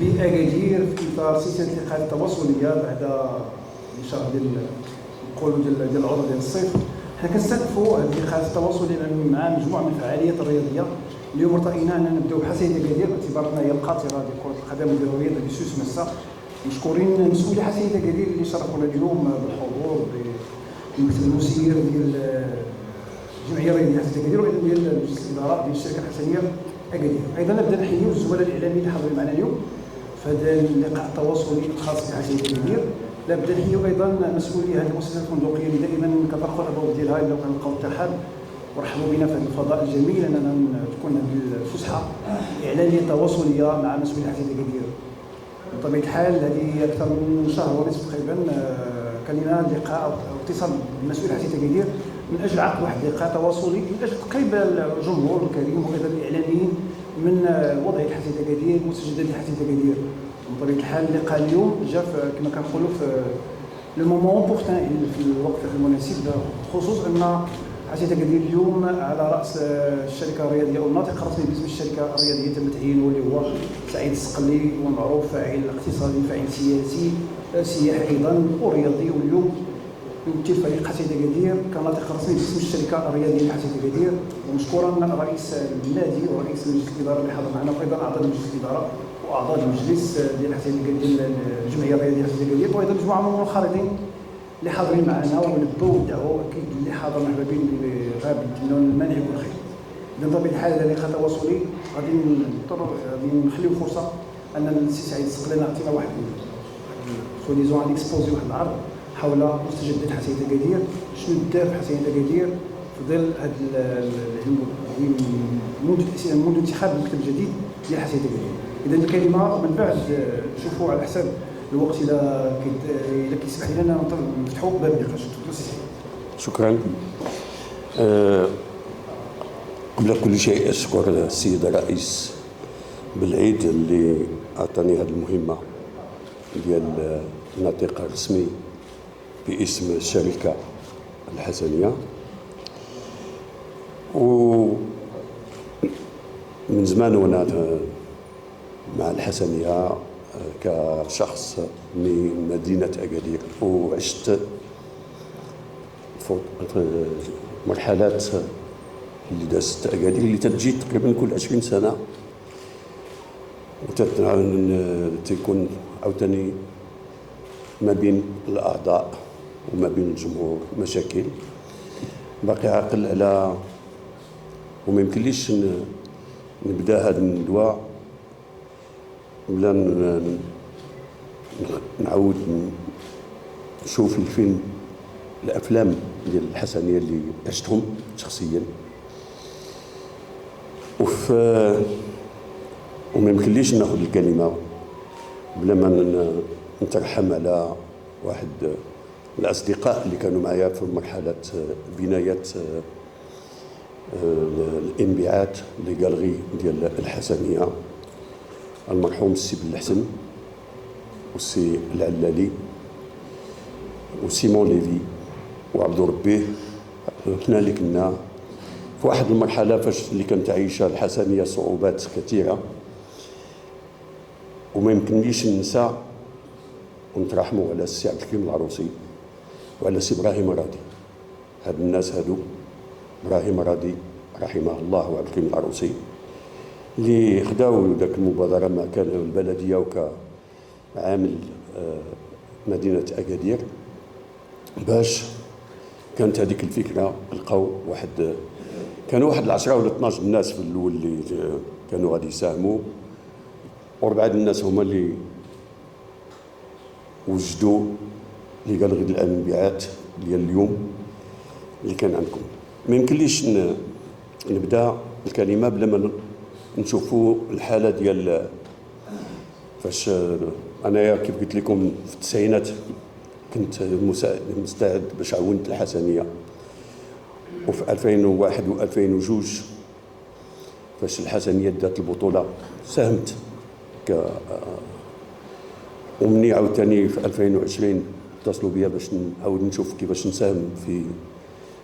بأكادير في إطار سلسلة اللقاءات التواصلية بعد شهر ديال العطلة ديال الصيف. حنا كنستهدفوا هذه اللقاءات التواصلية مع مجموعة من الفعاليات الرياضية. اليوم ارتئينا أننا نبداو بحساسية أكادير باعتبارنا هي القاطرة ديال كرة القدم وديال الرياضة ديال سوس مسا. مشكورين مسؤولي حساسية أكادير اللي شرفونا اليوم بالحضور بالمكتب المسير ديال الجمعية الرياضية حساسية أكادير وأيضا ديال مجلس الإدارة ديال الشركة الحسنية أكادير. أيضا نبدا نحييو الزملاء الإعلاميين اللي حاضرين معنا اليوم في هذا اللقاء التواصلي الخاص بحساسية أكادير. نبدا نحييو أيضا مسؤولي هذه المؤسسة الفندقية اللي دائما كترخوا الأبواب ديالها إلا كنلقاو الترحاب ورحبوا بنا في هذا الفضاء الجميل اننا تكون هذه الفسحه اعلانيه تواصليه مع مسؤولي حساسية أكادير. بطبيعه الحال هذه اكثر من شهر ونصف تقريبا كان لنا لقاء او اتصال بمسؤولي حساسية أكادير من اجل عقد واحد اللقاء تواصلي من اجل تقريب الجمهور الكريم وايضا الاعلاميين من وضعيه حساسية أكادير مستجدات حساسية أكادير. بطبيعه الحال اللقاء اليوم جاء كما كنقولوا في لو مومون بورتان في الوقت المناسب، خصوصا ان حساسية أكادير اليوم على راس الشركه الرياضيه او الناطق الرسمي باسم الشركه الرياضيه تم تعيينه اللي هو سعيد السقلي، ومعروف فاعل اقتصادي فاعل سياسي سياحي ايضا ورياضي، واليوم يمثل فريق حساسية أكادير كناطق رسمي باسم الشركه الرياضيه لحساسية أكادير. ومشكورا رئيس النادي ورئيس مجلس الاداره اللي حضر معنا وايضا اعضاء مجلس الاداره واعضاء المجلس ديال حساسية أكادير الجمعيه الرياضيه حساسية أكادير، وايضا مجموعه من المنخرطين اللي حاضرين معنا ونبوا ودعوا اكيد اللي حاضر مرحبا بين اللي غاب نتمنوا المانع يكون خير. اذا بطبيعه الحال هذا اللقاء تواصلي غادي نخليو فرصه ان السي سعيد السقلي نعطينا واحد سوليزون اكسبوزي واحد العرض حول مستجدات حساسية أكادير، شنو دار في حساسية أكادير في ظل هذا منذ انتخاب المكتب الجديد ديال حساسية أكادير. اذا الكلمه من بعد نشوفوا على حساب الوقت اذا كيسمح لنا نفتحوا باب النقاش. شكرا. قبل كل شيء اشكر السيد الرئيس بالعيد اللي اعطاني هذه المهمه ديال الناطق الرسمي باسم الشركه الحسنيه. ومن زمان وانا مع الحسنيه كشخص من مدينة أكادير، وعشت مرحلات اللي دازت أكادير اللي تتجي تقريبا كل 20 سنة، وتكون عاوتاني ما بين الأعضاء وما بين الجمهور مشاكل باقي عاقل على، وما يمكنليش نبدا هذا الندوة بلا نعاود نشوف الافلام ديال الحسنيه اللي عشتهم شخصيا، وما يمكنليش ناخذ الكلمه بلا ما نترحم على واحد الاصدقاء اللي كانوا معايا في مرحله بنايه الانبعاث للغالري ديال الحسنيه، المرحوم السي بالحسن والسي العلالي وسيمون ليفي وعبد ربيه. حنا اللي كنا في واحد المرحله فاش اللي كانت عايشه الحسنيه صعوبات كثيره، وما يمكنليش ننسى ونترحموا على السي عبد الكريم العروسي وعلى السي ابراهيم الراضي. هاد الناس هادو ابراهيم الراضي رحمه الله وعبد الكريم العروسي اللي خداو ذاك المبادره مع كان البلديه وكعامل مدينه اكادير باش كانت هذيك الفكره. لقاو كانوا واحد 10 ولا 12 الناس في الاول اللي كانوا غادي يساهموا، وربعه الناس هما اللي وجدوا اللي قال غير الانبعاث ديال اليوم اللي كان عندكم. ما يمكنليش نبدا الكلمه بلا ما نشوفوا الحاله ديال فاش انايا كيف قلت لكم في التسعينات كنت مستعد باش عاونت الحسنيه، وفي 2001 و2002 فاش الحسنيه دات البطوله ساهمت ومني عاوتاني في 2020 اتصلوا بيا باش نعاود نشوف كيفاش نساهم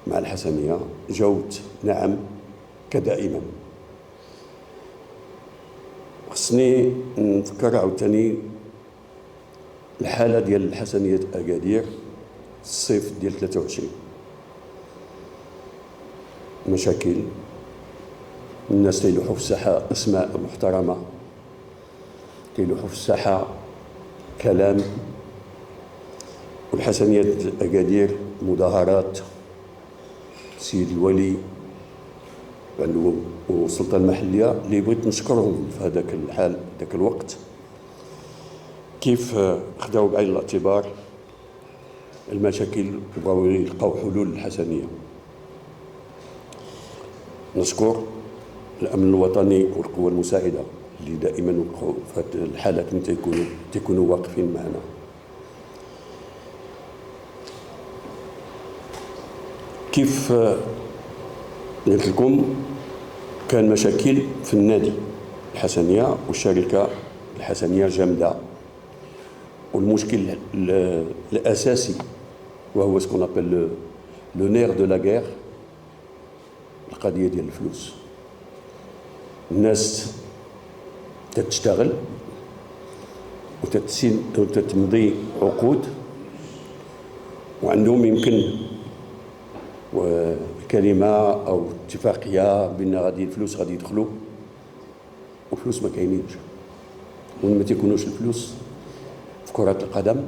مع الحسنيه. جاوبت نعم كدائما. خصني نفكر عاوتاني الحالة ديال الحسنية أكادير الصيف ديال 23. مشاكل، الناس تيلوحوا في الساحة أسماء محترمة، تيلوحوا في الساحة كلام، والحسنية أكادير مظاهرات سيد الولي والسلطة المحلية اللي بغيت نشكرهم في هذاك الحال ذاك الوقت كيف خداو بعين الاعتبار المشاكل وبغاو يلقاو حلول للحسنية. نشكر الأمن الوطني والقوى المساعدة اللي دائما وقعوا في هذه الحالات من تيكونوا واقفين معنا. كيف قلت لكم كان مشاكل في النادي الحسنية والشركة الحسنية جامدة، والمشكل الأساسي وهو سكون ابل لو نير دو لا غير القضية ديال الفلوس. الناس تتشتغل وتتمضي عقود وعندهم يمكن كلمة أو اتفاقية بأن غادي الفلوس غادي يدخلوا والفلوس ما كاينينش. وما تيكونوش الفلوس في كرة القدم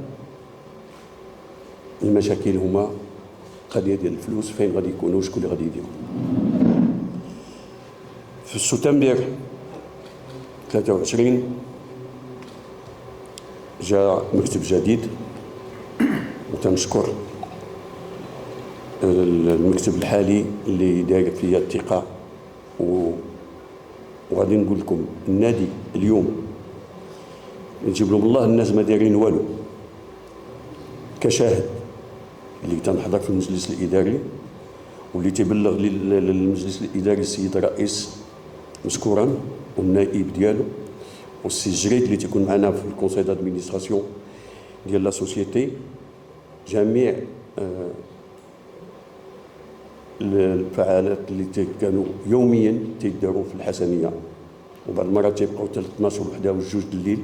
المشاكل هما قضية ديال الفلوس، فين غادي يكونوا شكون اللي غادي يديروا. في سبتمبر 23 جاء مكتب جديد، وتنشكر المكتب الحالي اللي داير فيا الثقة. وغادي نقول لكم النادي اليوم نجيب لهم الله، الناس ما دايرين والو. كشاهد اللي تنحضر في المجلس الإداري واللي تيبلغ للمجلس الإداري السيد الرئيس مشكورا والنائب ديالو والسي جريد اللي تيكون معنا في الكونساي دادمينستراسيون ديال لا سوسيتي، جميع الفعالات اللي كانوا يوميا تيداروا في الحسنية، وبعض المرات تيبقاو حتى 12 وحده وجوج الليل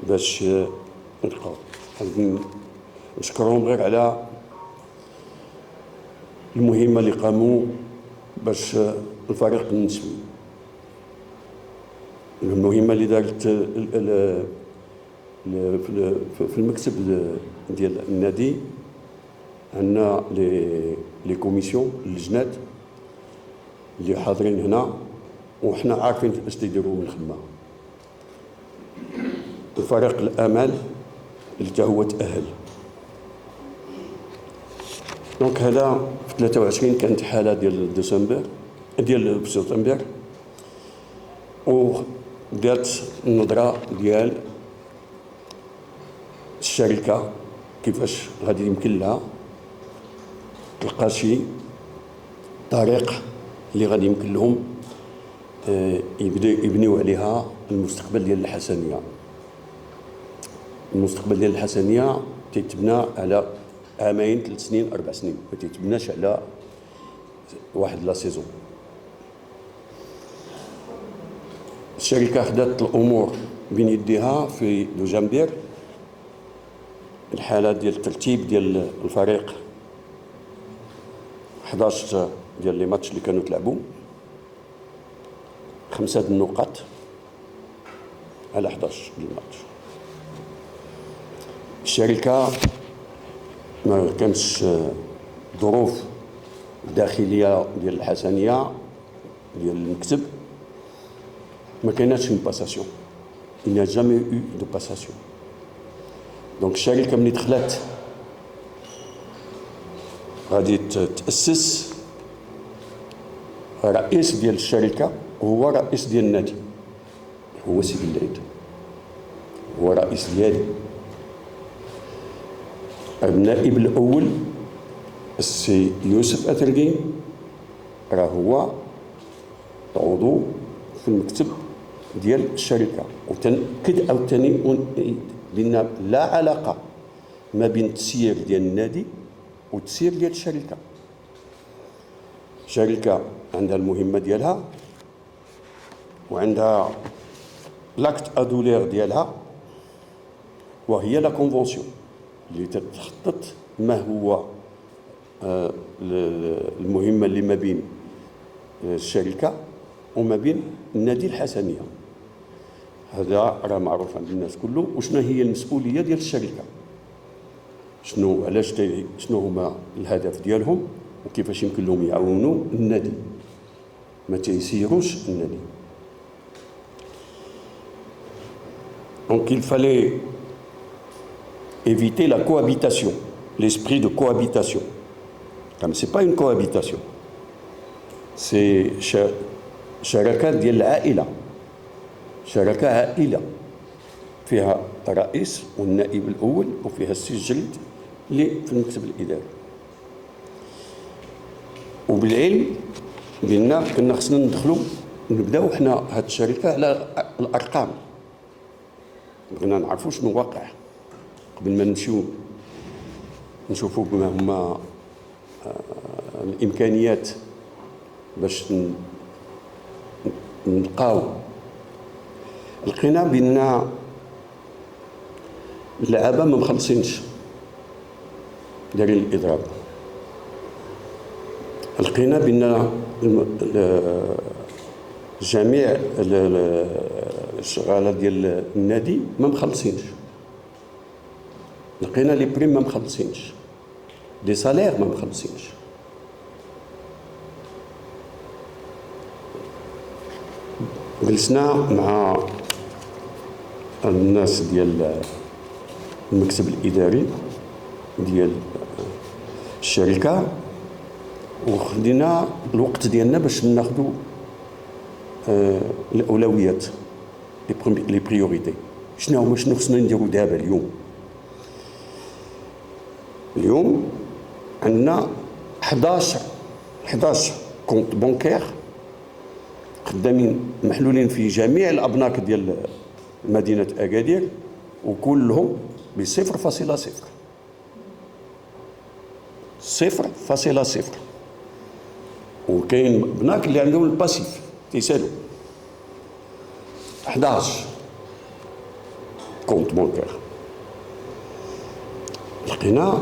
باش نلقاو. نشكرهم غير على المهمة اللي قاموا باش الفريق النسوي، المهمة اللي دارت في المكتب ديال النادي. عندنا لي كوميسيون اللجنات اللي حاضرين هنا وحنا عارفين اش تيديروا من الخدمه. الفريق الامل اللي حتى هو تاهل. دونك هذا في 23 كانت حاله ديال ديسمبر ديال سبتمبر، ودارت النظره ديال الشركه كيفاش غادي يمكن لها تلقى شي طريق اللي غادي يمكن لهم يبنيو عليها المستقبل ديال الحسنية. المستقبل ديال الحسنية تيتبنى على عامين 3 سنين 4 سنين، ما تيتبناش على واحد لا سيزون. الشركة خدات الأمور بين يديها في دجنبر. الحالة ديال الترتيب ديال الفريق 11 ديال لي ماتش اللي كانوا تلعبوا، 5 النقاط على 11 ديال الماتش. الشركة ما كانش ظروف داخلية ديال الحسنية ديال المكتب، ما كايناش une passation. Il n'y a jamais eu de passation. دونك الشركة ملي دخلت غادي تأسس، رئيس ديال الشركة هو رئيس ديال النادي، هو سيد العيد، هو رئيس ديالي. النائب الأول السي يوسف أترقين راه هو عضو في المكتب ديال الشركة. وتنأكد عاوتاني بأن لا علاقة ما بين التسيير ديال النادي والتسيير ديال الشركة. الشركة عندها المهمة ديالها وعندها لاكت ادولير ديالها، وهي لا كونفونسيون اللي تتخطط ما هو المهمه اللي ما بين الشركه وما بين النادي الحسنيه. هذا راه معروف عند الناس كله. وشنو هي المسؤوليه ديال الشركه، شنو علاش شنو هما الهدف ديالهم، وكيفاش يمكن لهم يعاونوا النادي، ما تيسيروش النادي. Donc il fallait éviter la cohabitation, l'esprit de cohabitation. Comme c'est pas une cohabitation, c'est شراكات ديال العائلة، شراكة عائلة فيها الرئيس والنائب الأول وفيها السي الجليد اللي في المكتب الإداري. وبالعلم قلنا كنا خصنا ندخلوا نبداو حنا هاد الشركة على الأرقام، بغينا نعرفوا شنو واقع قبل ما نمشيو نشوفوا بما هما الإمكانيات باش نلقاو. لقينا بأن اللعابة ما مخلصينش دايرين الإضراب. لقينا بأن جميع الشغالة ديال النادي ما مخلصينش. لقينا لي بريم ما مخلصينش، دي سالير ما مخلصينش. جلسنا مع الناس ديال المكتب الإداري ديال الشركة وخدينا الوقت ديالنا باش ناخدو الأولويات، لي بريوريتي. شنو خصنا نديرو دابا اليوم عندنا 11 كونت بونكير خدامين محلولين في جميع الأبناك ديال مدينة أكادير، وكلهم ب0.0. وكاين بناك اللي عندهم الباسيف تيسالوا 11 كونت بونكير. لقينا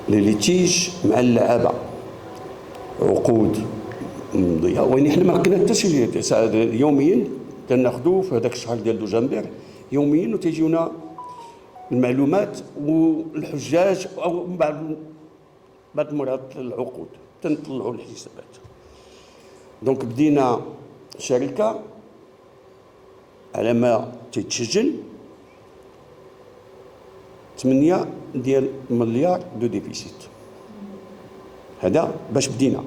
لي ليتيج مع اللعابه، عقود مضيه، وين حنا ما لقينا حتى شي. يوميا كناخذوا في هذاك الشهر ديال دوجنبر يوميا وتيجيونا المعلومات والحجاج او بعض المرات العقود تنطلعوا الحسابات. دونك بدينا شركه على ما تتسجل 8 مليار دو ديفيسيت. هذا باش بدينا،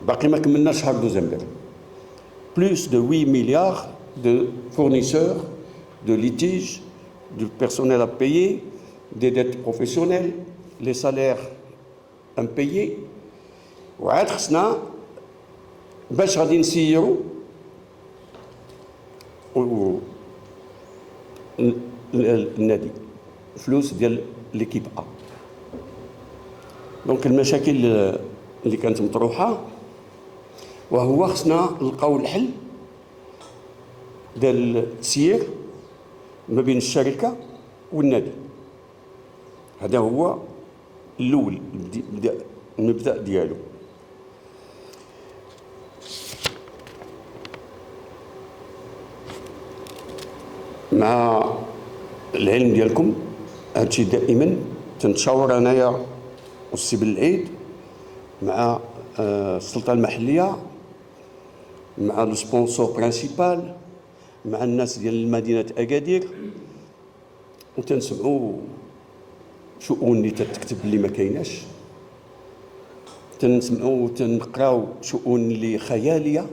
باقي ما كملناش شهر ديسمبر. بلوس دو 8 مليار دو فورنيسور دو ليتيج du personnel à payer, des dettes professionnelles, les salaires impayés. وعاد خصنا باش غادي نسيروا النادي فلوس ديال ليكيب A. دونك المشاكل اللي كانت مطروحه، وهو خصنا نلقاو الحل ديال التسيير ما بين الشركه والنادي. هذا هو الاول المبدا ديالو. مع العلم ديالكم هادشي دائما تنتشاور انايا والسي بالعيد مع السلطه المحليه، مع السبونسور برينسيبال، مع الناس ديال مدينه اكادير، وتنسمعوا شؤون اللي تتكتب اللي ما كايناش، تنسمعوا وتنقراو شؤون اللي خياليه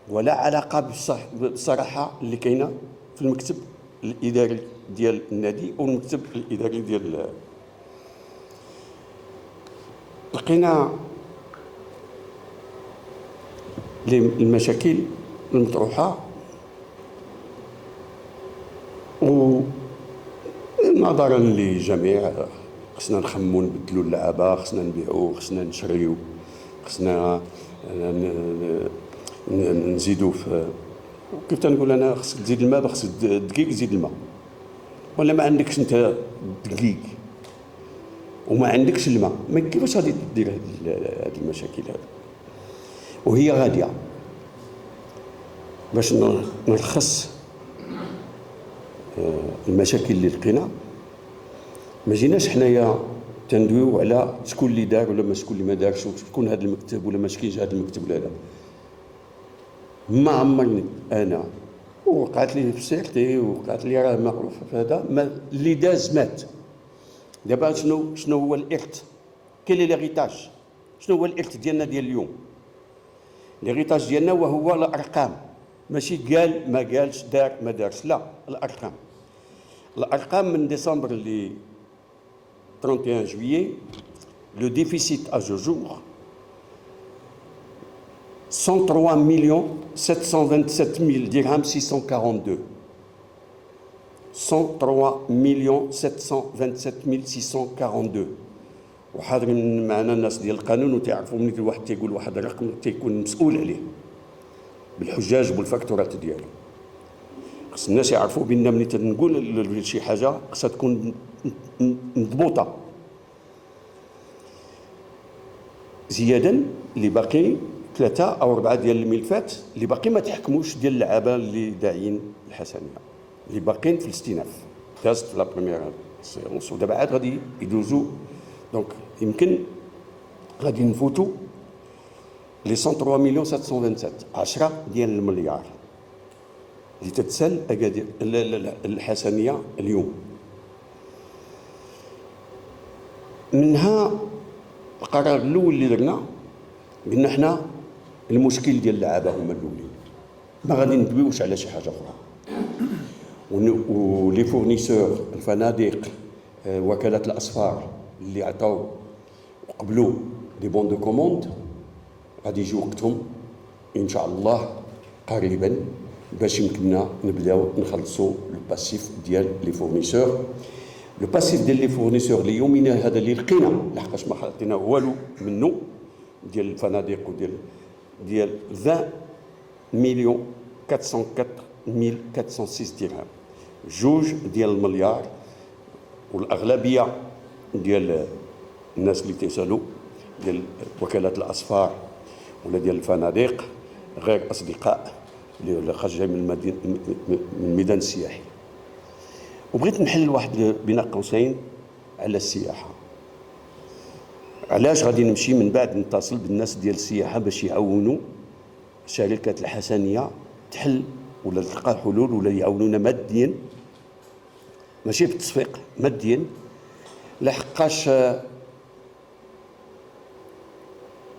ولا علاقه بالصراحه اللي كاينه في المكتب الاداري ديال النادي والمكتب الاداري ديال. لقينا المشاكل المطروحه ونظرا للجميع خصنا نخمو نبدلو اللعابه، خصنا نبيعو، خصنا نشريو، خصنا نزيدو في كيف تنقول انا خصك تزيد الماء، خصك دقيق تزيد الماء، ولا ما عندكش انت دقيق وما عندكش الماء، ما كيفاش غادي دير هاد المشاكل هذه؟ وهي غاديه. باش نلخص المشاكل اللي لقينا، ما جيناش حنايا تندويو على شكون اللي دار ولا ما شكون اللي ما دارش، وشكون هذا المكتب ولا ما شكينش هذا المكتب ولا لا. ما عمرني انا، وقعت لي في سيرتي وقعت لي راه معروف في هذا، اللي داز مات. دابا شنو هو الارث؟ كاين ليغيتاج. شنو هو الارث ديالنا ديال اليوم؟ ليغيتاج ديالنا وهو الارقام، ماشي قال ما قالش دار ما دارش، لا، الارقام. الارقام من ديسمبر اللي 31 juillet, le déficit à ce jour 103 727 000 dirhams 642. 103 727 642. وحاضرين معنا الناس ديال القانون وتعرفوا ملي الواحد تيقول واحد الرقم تيكون مسؤول عليه بالحجاج وبالفاكتورات ديالو. خص الناس يعرفوا بان ملي تنقول شي حاجه خصها تكون مضبوطه. زيادا اللي باقي 3 أو 4 ديال الملفات اللي باقي ما تحكموش، ديال اللعابه اللي داعيين الحسنيه اللي باقيين في الاستئناف، دازت في لا بروميير سيونس ودابا عاد غادي يدوزوا. دونك يمكن غادي نفوتوا لي 103 727 10 ديال المليار اللي تتسال اكادير الحسنيه اليوم. منها القرار الاول اللي درنا، قلنا حنا المشكل ديال اللعابه هما الاولين، ما غادي ندويوش على شي حاجه اخرى. ولي فورنيسور، الفنادق، وكالات الاسفار اللي عطاو وقبلوا دي بون دو كوموند غادي يجي وقتهم ان شاء الله قريبا باش يمكننا نبداو نخلصوا الباسيف ديال لي فورنيسور. لو باسيف ديال لي فورنيسور ليومنا هذا اللي لقينا، لحقاش ما خلطينا والو منه، ديال الفنادق ديال 20 مليون 404 406 درهم، 2 ديال المليار. والاغلبيه ديال الناس اللي تيسالوا ديال وكالات الاسفار ولا ديال الفنادق غير اصدقاء اللي خرج من الميدان السياحي. وبغيت نحل واحد بين قوسين على السياحه. علاش غادي نمشي من بعد نتصل بالناس ديال السياحه باش يعاونوا الشركات الحسنيه تحل ولا تلقى حلول ولا يعاونونا ماديا، ماشي بالتصفيق، ماديا، لحقاش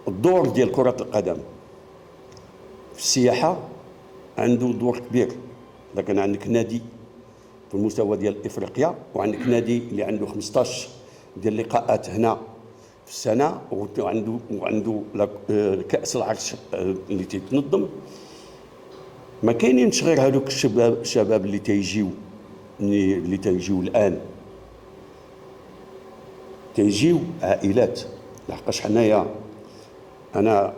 الدور ديال كرة القدم في السياحة عنده دور كبير. إذا كان عندك نادي في المستوى ديال إفريقيا وعندك نادي اللي عنده 15 ديال اللقاءات هنا في السنة وعنده كأس العرش اللي تيتنظم، ما كاينينش غير هذوك الشباب اللي تيجيو الآن، تيجيو عائلات. لحقاش حنايا أنا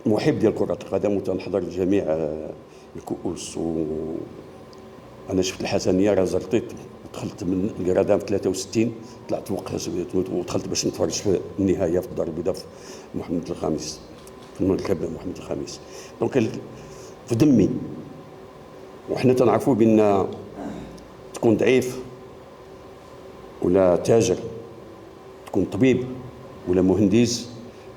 محب ديال كرة القدم وتنحضر جميع الكؤوس، وأنا شفت الحسنية راه زرطيت ودخلت من الكرادان في 63 طلعت ودخلت باش نتفرج في النهاية في الدار البيضاء في محمد الخامس، في المركب محمد الخامس. دونك في دمي. وحنا تنعرفوا بأن تكون ضعيف ولا تاجر، تكون طبيب ولا مهندس،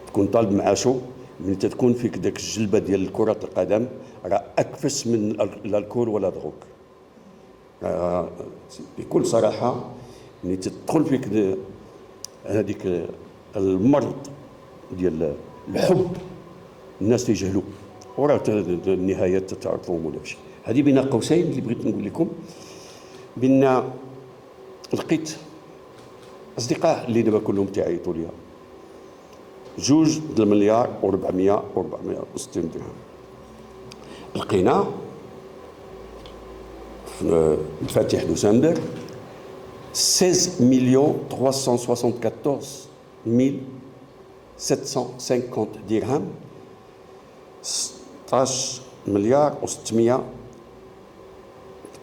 تكون طالب معاشو، ملي تكون فيك داك الجلبه ديال كره القدم راه اكفس من الكول ولا دروك. بكل صراحه ملي تدخل فيك هذيك المرض ديال الحب الناس تيجهلوا، وراه النهايات تعرفوهم ولا شي. هذه بين قوسين اللي بغيت نقول لكم، بان لقيت اصدقاء اللي دابا كلهم تيعيطوا ليا 2 مليار و460 درهم. لقينا في الفاتح ديسمبر 16 مليون 374 750 درهم، 16 مليار و600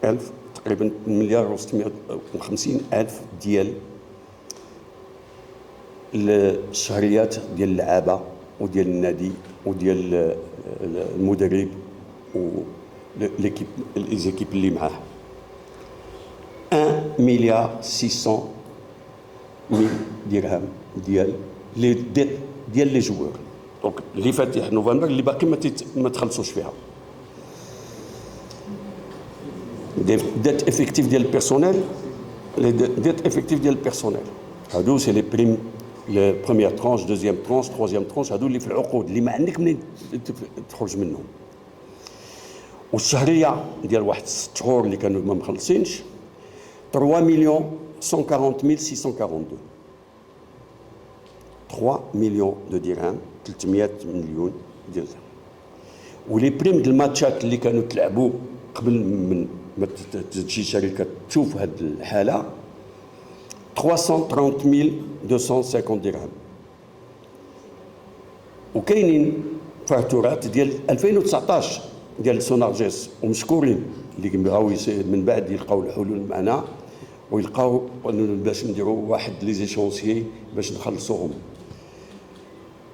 ألف، تقريبا مليار و650 ألف ديال الشهريات ديال اللعابة وديال النادي وديال المدرب و ليزيكيب اللي معاه. 1 مليار 600 ميل درهم ديال لي ديت ديال لي جوور. دونك اللي فاتح نوفمبر اللي باقي ما تخلصوش فيها. ديت افيكتيف ديال البيرسونيل، لي ديت افيكتيف ديال البيرسونيل هادو سي لي بريم، لي بروميير ترونش، دوزيام ترونش، تروزيام ترونش، هادو اللي في العقود اللي ما عندك منين تخرج منهم. والشهريه ديال واحد 6 شهور اللي كانوا ما مخلصينش 3 مليون 140 642، 3 مليون دو درهم، 300 مليون ديال درهم. ولي بريم ديال الماتشات اللي كانوا تلعبوا قبل من ما تجي شركه تشوف هذه الحاله 330,250 درهم. وكاينين فاتورات ديال 2019 ديال سونارجيس ومشكورين اللي بغاو من بعد يلقاو الحلول معنا ويلقاو باش نديروا واحد لي زيشونسيي باش نخلصوهم.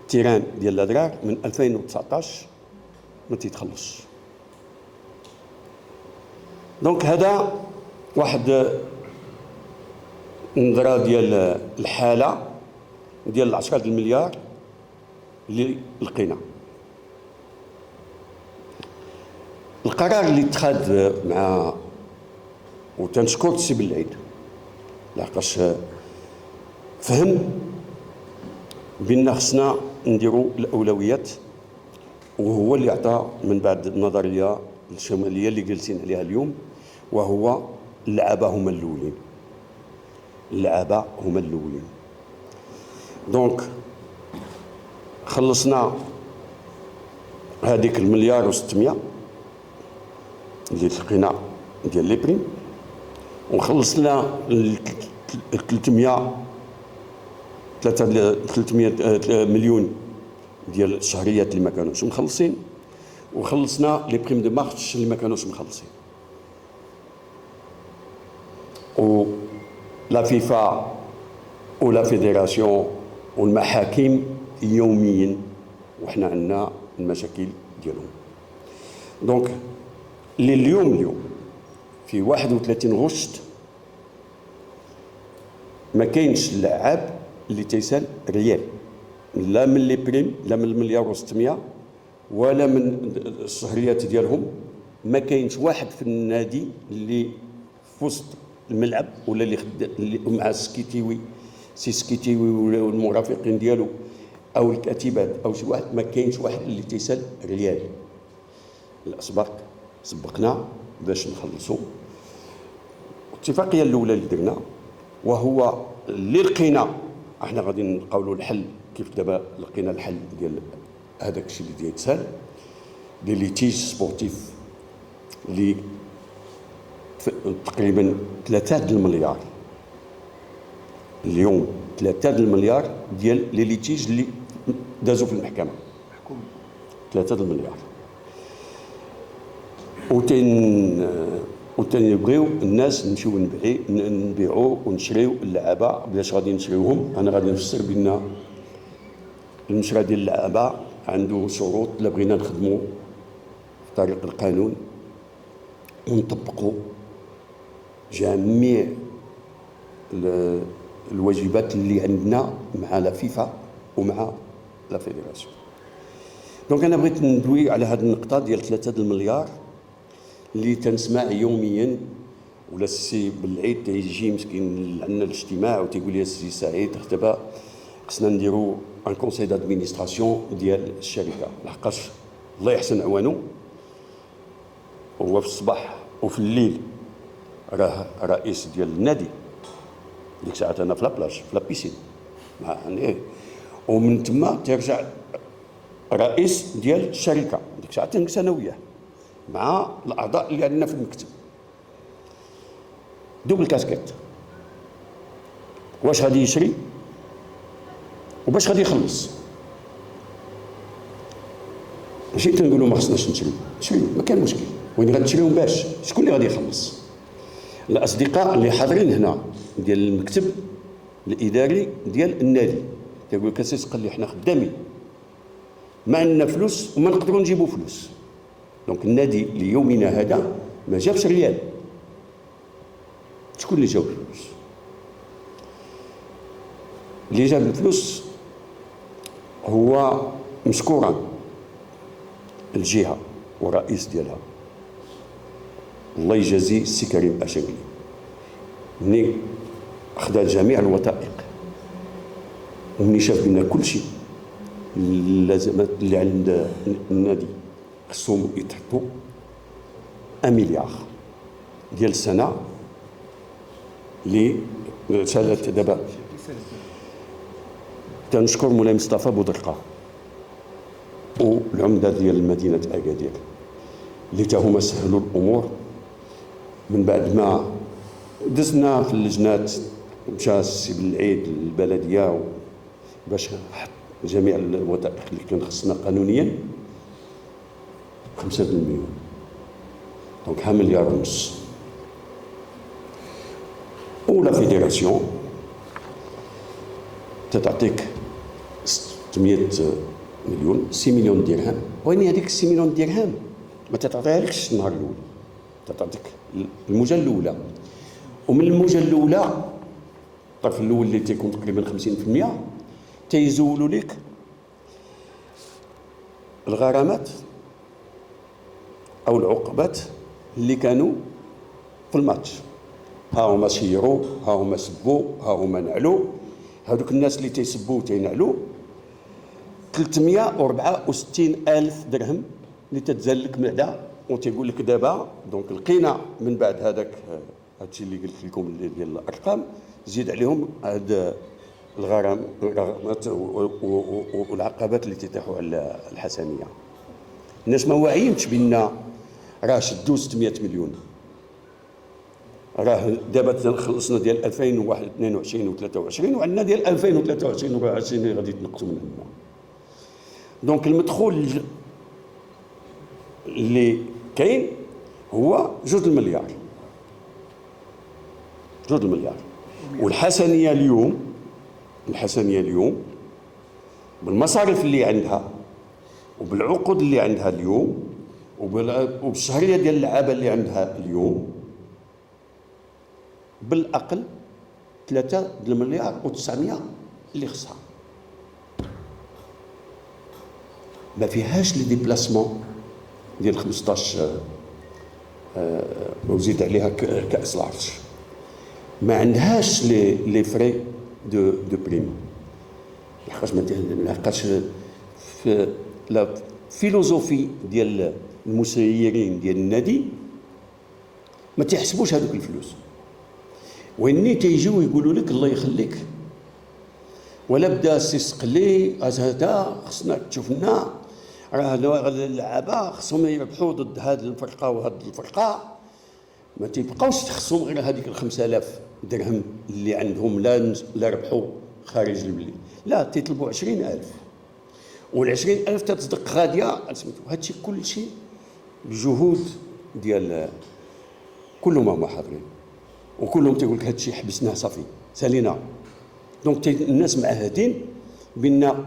تيران ديال الادرار من 2019 ما تيتخلصش. دونك هذا واحد نظره ديال الحاله ديال 10 المليار اللي لقينا. القرار اللي اتخذ مع وتنشكر السي بالعيد لحقاش فهم بان خصنا نديروا الاولويات، وهو اللي عطى من بعد النظريه الشماليه اللي جالسين عليها اليوم، وهو اللعابه هما الاولين. اللعابه هما الاولين. دونك خلصنا هذيك المليار و600 اللي لقينا ديال لي بريم، وخلصنا 300 مليون ديال الشهريات اللي ما كانوش مخلصين، وخلصنا لي بريم دو مارش اللي ما كانوش مخلصين. و لا فيفا ولا فيدراسيون والمحاكم يوميا وحنا عندنا المشاكل ديالهم. دونك اليوم في 31 غشت ما كاينش لاعب اللي تيسال ريال، لا من لي بريم، لا من المليار و600 ولا من الشهريات ديالهم. ما كاينش واحد في النادي اللي في وسط الملعب ولا اللي مع السكيتيوي سي سكيتيوي والمرافقين ديالو او الكاتبات او شي واحد، ما كاينش واحد اللي تيسال ريال. الاسبق سبقنا باش نخلصوا. الاتفاقيه الاولى اللي درنا وهو اللي لقينا، احنا غادي نلقاو له الحل كيف دابا لقينا الحل ديال هذاك الشيء اللي تيتسال دي ليتيج سبورتيف اللي تقريبا 3 المليار اليوم، 3 المليار ديال لي ليتيج اللي دازوا في المحكمه، 3 المليار. وتنبغيو الناس نمشيو نبيعوا ونشريو اللعابه. باش غادي نشريوهم؟ انا غادي نفسر بان المشرى ديال اللعابه عنده شروط. لا بغينا نخدموا في طريق القانون ونطبقوا جميع الواجبات اللي عندنا مع لا فيفا ومع لا فيدراسيون. دونك انا بغيت ندوي على هذه النقطه ديال 3 المليار اللي تنسمع يوميا. ولا السي بالعيد تيجي مسكين عندنا الاجتماع وتيقول لي السي سعيد دابا خصنا نديروا ان كونساي دادمينستراسيون ديال الشركه، لحقاش الله يحسن عوانو هو في الصباح وفي الليل راه رئيس ديال النادي. ديك الساعات انا في لابلاج في لابيسين يعني، ومن تما ترجع رئيس ديال الشركه. ديك الساعات تنجلس انا وياه مع الاعضاء اللي عندنا في المكتب، دوبل كاسكيت. واش غادي يشري وباش غادي يخلص. ماشي تنقولوا ما خصناش نشريو ما كان مشكل، وين غتشريو باش شكون اللي غادي يخلص؟ الاصدقاء اللي حاضرين هنا ديال المكتب الاداري ديال النادي كيقول لك اسيس قال لي حنا خدامين ما عندنا فلوس وما نقدروا نجيبوا فلوس. دونك النادي ليومنا هذا ما جابش ريال. شكون اللي جاب الفلوس؟ اللي جاب الفلوس هو مشكورا الجهه والرئيس ديالها الله يجازيه السي كريم اشنقلي، ملي خدا جميع الوثائق ومني شاف بنا كل شيء اللازمات اللي عند النادي خصهم يتحطوا 1 مليار ديال السنه اللي سالت دابا. تنشكر مولاي مصطفى بودرقه والعمده ديال مدينه اكادير اللي تا هما سهلوا الامور. من بعد ما دزنا في اللجنات مشى السي بالعيد للبلديه باش حط جميع الوثائق اللي كان خصنا قانونيا 5 مليون، دونك 1 مليار ونص. ولا فيدراسيون تتعطيك 600 مليون 6 مليون درهم، وين هذيك 6 مليون درهم ما تتعطيها لكش النهار الاول، تتعطيك الموجه الاولى. ومن الموجه الاولى الطرف الاول اللي تيكون تقريبا 50% تيزولوا لك الغرامات او العقوبات اللي كانوا في الماتش. ها هما شيروا، ها هما سبوا، ها هما نعلوا. هذوك الناس اللي تيسبوا وتينعلوا 364 ألف درهم اللي تتزال لك معدا، وتيقول لك دابا دونك لقينا من بعد هذاك هادشي اللي قلت لكم ديال الارقام زيد عليهم هاد الغرامات والعقبات اللي تيطيحوا على الحسنيه. الناس ما واعيينش بان راه شدوا 600 مليون، راه دابا خلصنا ديال 2022 و23 وعندنا ديال 2023 و24 اللي غادي يتنقصوا من هنا. دونك المدخول اللي كاين هو 2 المليار. 2 المليار. والحسنيه اليوم بالمصاريف اللي عندها وبالعقود اللي عندها اليوم وبالشهريه ديال اللعابه اللي عندها اليوم بالاقل 3 المليار و900 اللي خصها. ما فيهاش لي ديبلاسمون ديال 15 وزيد عليها كاس العرش. ما عندهاش لي فري دو بريم، لحقاش في لا فيلوزوفي ديال المسيرين ديال النادي ما تيحسبوش هذوك الفلوس. وين تيجيو يقولوا لك الله يخليك ولا بدا السي سقلي هذا خصنا تشوف لنا راه اللعابه خصهم يربحوا ضد هذه الفرقه وهذه الفرقه، ما تيبقاوش خصهم غير هذيك 5000 درهم اللي عندهم لا ربحوا خارج الملي، لا تيطلبوا 20000 وال 20000 تتصدق غاديه. هادشي كل شيء بجهود ديال كلهم هما حاضرين وكلهم تيقول لك هادشي حبسناه صافي سالينا. دونك الناس معهدين بان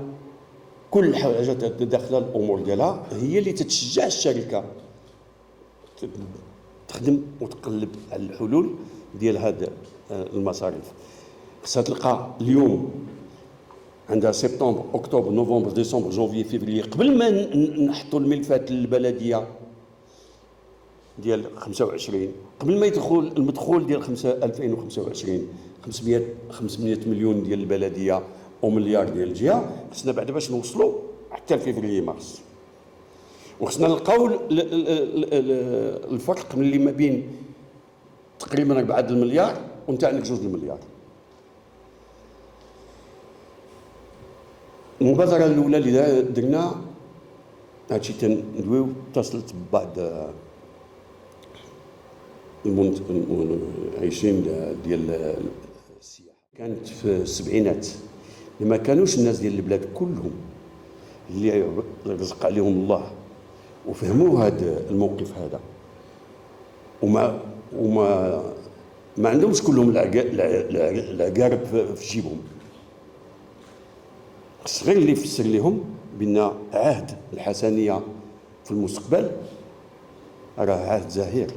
كل حاجه داخله الامور ديالها هي اللي تتشجع الشركه تخدم وتقلب على الحلول ديال هاد المصاريف. خصها تلقى اليوم عندها سبتمبر اكتوبر نوفمبر ديسمبر جونفي فيفري قبل ما نحطوا الملفات للبلديه ديال 25 قبل ما يدخل المدخول ديال 2025 500 مليون ديال البلديه ومليار ديال الجهه. خصنا بعد باش نوصلوا حتى لفيفري مارس، وخصنا نلقاو الفرق من اللي ما بين تقريبا 4 المليار وانت عندك 2 المليار. المبادره الاولى اللي درنا هادشي تندويو اتصلت ببعض عايشين ديال السياحه كانت في السبعينات اللي ما كانوش الناس ديال البلاد كلهم اللي رزق عليهم الله وفهموا هذا الموقف هذا، وما ما عندهمش كلهم العقارب في جيبهم. الصغير اللي يفسر لهم بان عهد الحسنيه في المستقبل راه عهد زهير.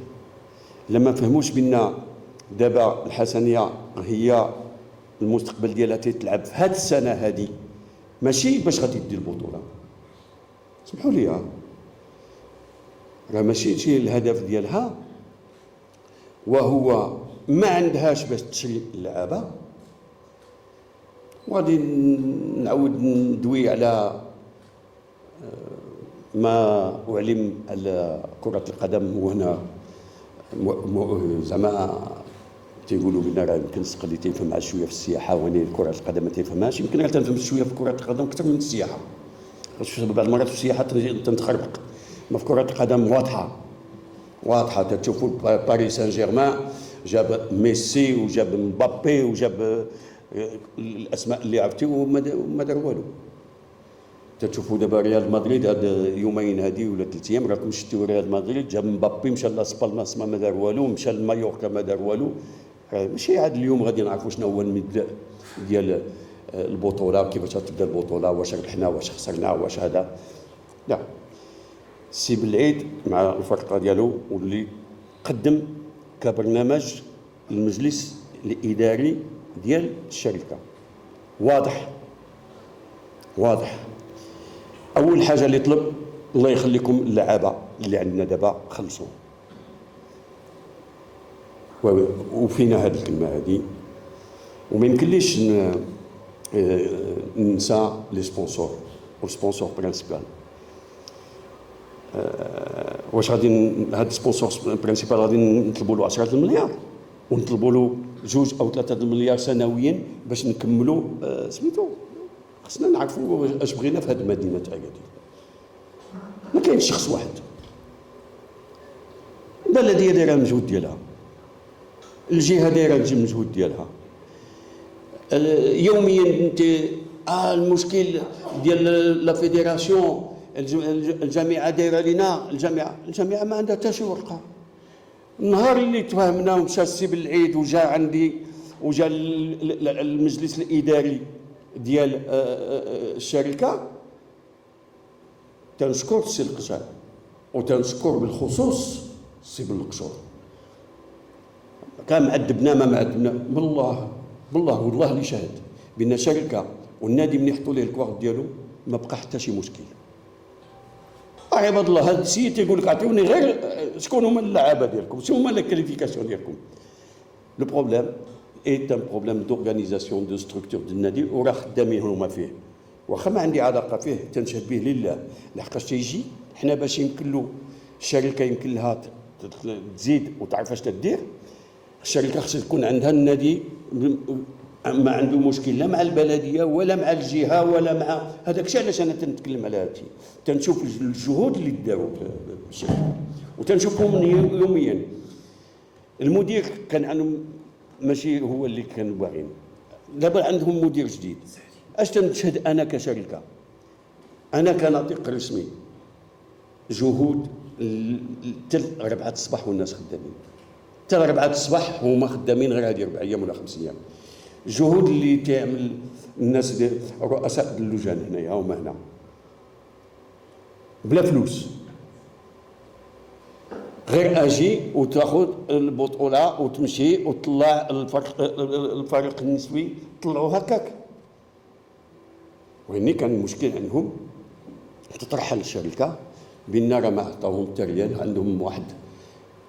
لما فهموش بان دابا الحسنيه هي المستقبل ديالها تتلعب في هذه السنه هذه، ماشي باش غادي دير البطوله. سمحوا لي، راه ماشي شي الهدف ديالها، وهو ما عندهاش باش تشري اللعابه. وغادي نعاود ندوي على ما أعلم على كرة القدم. وهنا زعما تيقولوا بنا راه يمكن السقل اللي تيفهم شويه في السياحه، وانا كرة القدم ما تيفهمهاش. يمكن راه تنفهم شويه في كرة القدم اكثر من السياحه، خاطر بعض المرات في السياحه تنتخربق. ما في كرة القدم واضحه. تشوفوا باريس سان جيرمان جاب ميسي وجاب مبابي وجاب الاسماء اللي عرفتي وما دار والو. تشوفوا دابا ريال مدريد هاد يومين هادي ولا 3 ايام راكم شفتوا ريال مدريد جاب مبابي مشى لاس بالماس ما دار والو، مشى لمايوركا ما دار والو. ماشي عاد اليوم غادي نعرفوا شنو هو المبدا ديال البطوله، كيفاش تبدا البطوله، واش ربحنا واش خسرنا واش هذا. لا، سي بالعيد مع الفرقه ديالو واللي قدم كبرنامج المجلس الاداري ديال الشركه واضح. اول حاجه اللي طلب الله يخليكم اللعابه اللي عندنا دابا خلصوا. وفينا هذه الكلمه هذه، وما يمكنليش ننسى لي سبونسور والسبونسور برينسيبال. واش غادي هاد السبونسور برينسيبال غادي نطلبوا له 10 المليار ونطلبوا له 2 أو 3 المليار سنويا باش نكملوا سميتو؟ خصنا نعرفوا اش بغينا في هذه المدينه تاع اكادير. ما كاينش شخص واحد، البلديه دايره المجهود ديالها، الجهه دايره المجهود ديالها. يوميا انت المشكل ديال لا فيديراسيون، الجامعه دايره لنا، الجامعه ما عندها حتى شي ورقه. النهار اللي تفاهمنا ومشى السي بالعيد وجا عندي وجا المجلس الاداري ديال الشركه، تنشكر السي القشال وتنشكر بالخصوص السي بالقشور. كان معذبنا ما معذبنا، بالله اللي شاهد بان الشركه والنادي من يحطوا ليه الكوارت ديالو ما بقى حتى شي مشكل. عباد الله، هذا السيد تيقول لك عطيوني غير شكون هما اللعابه ديالكم، شنو هما لا كاليفيكاسيون ديالكم. لو بروبليم ايت ان بروبليم دورغانيزاسيون دو ستركتور دو النادي، وراه خدامين هما فيه. واخا ما عندي علاقه فيه تنشهد به لله، لحقاش تيجي حنا باش يمكن له الشركه يمكن لها تزيد وتعرف اش تدير. الشركه خصها تكون عندها النادي ما عنده مشكل لا مع البلديه ولا مع الجهه ولا مع هذاك الشيء. علاش انا تنتكلم على هادشي؟ تنشوف الجهود اللي داروا بالشركه وتنشوفهم يوميا. المدير كان عندهم ماشي هو اللي كانوا باغيين، دابا عندهم مدير جديد. اش تنشهد انا كشركه؟ انا كناطق رسمي جهود حتى 4 الصباح والناس خدامين، حتى 4 الصباح هما خدامين غير هذه 4 ايام ولا 5 ايام. الجهود اللي تعمل الناس ديال رؤساء اللجان هنايا هما هنا بلا فلوس، غير اجي وتاخذ البطوله وتمشي وتطلع الفريق النسوي طلعوا هكاك. وهني كان المشكل عندهم، تترحل الشركه بان راه ما عطاوهم حتى ريال، عندهم واحد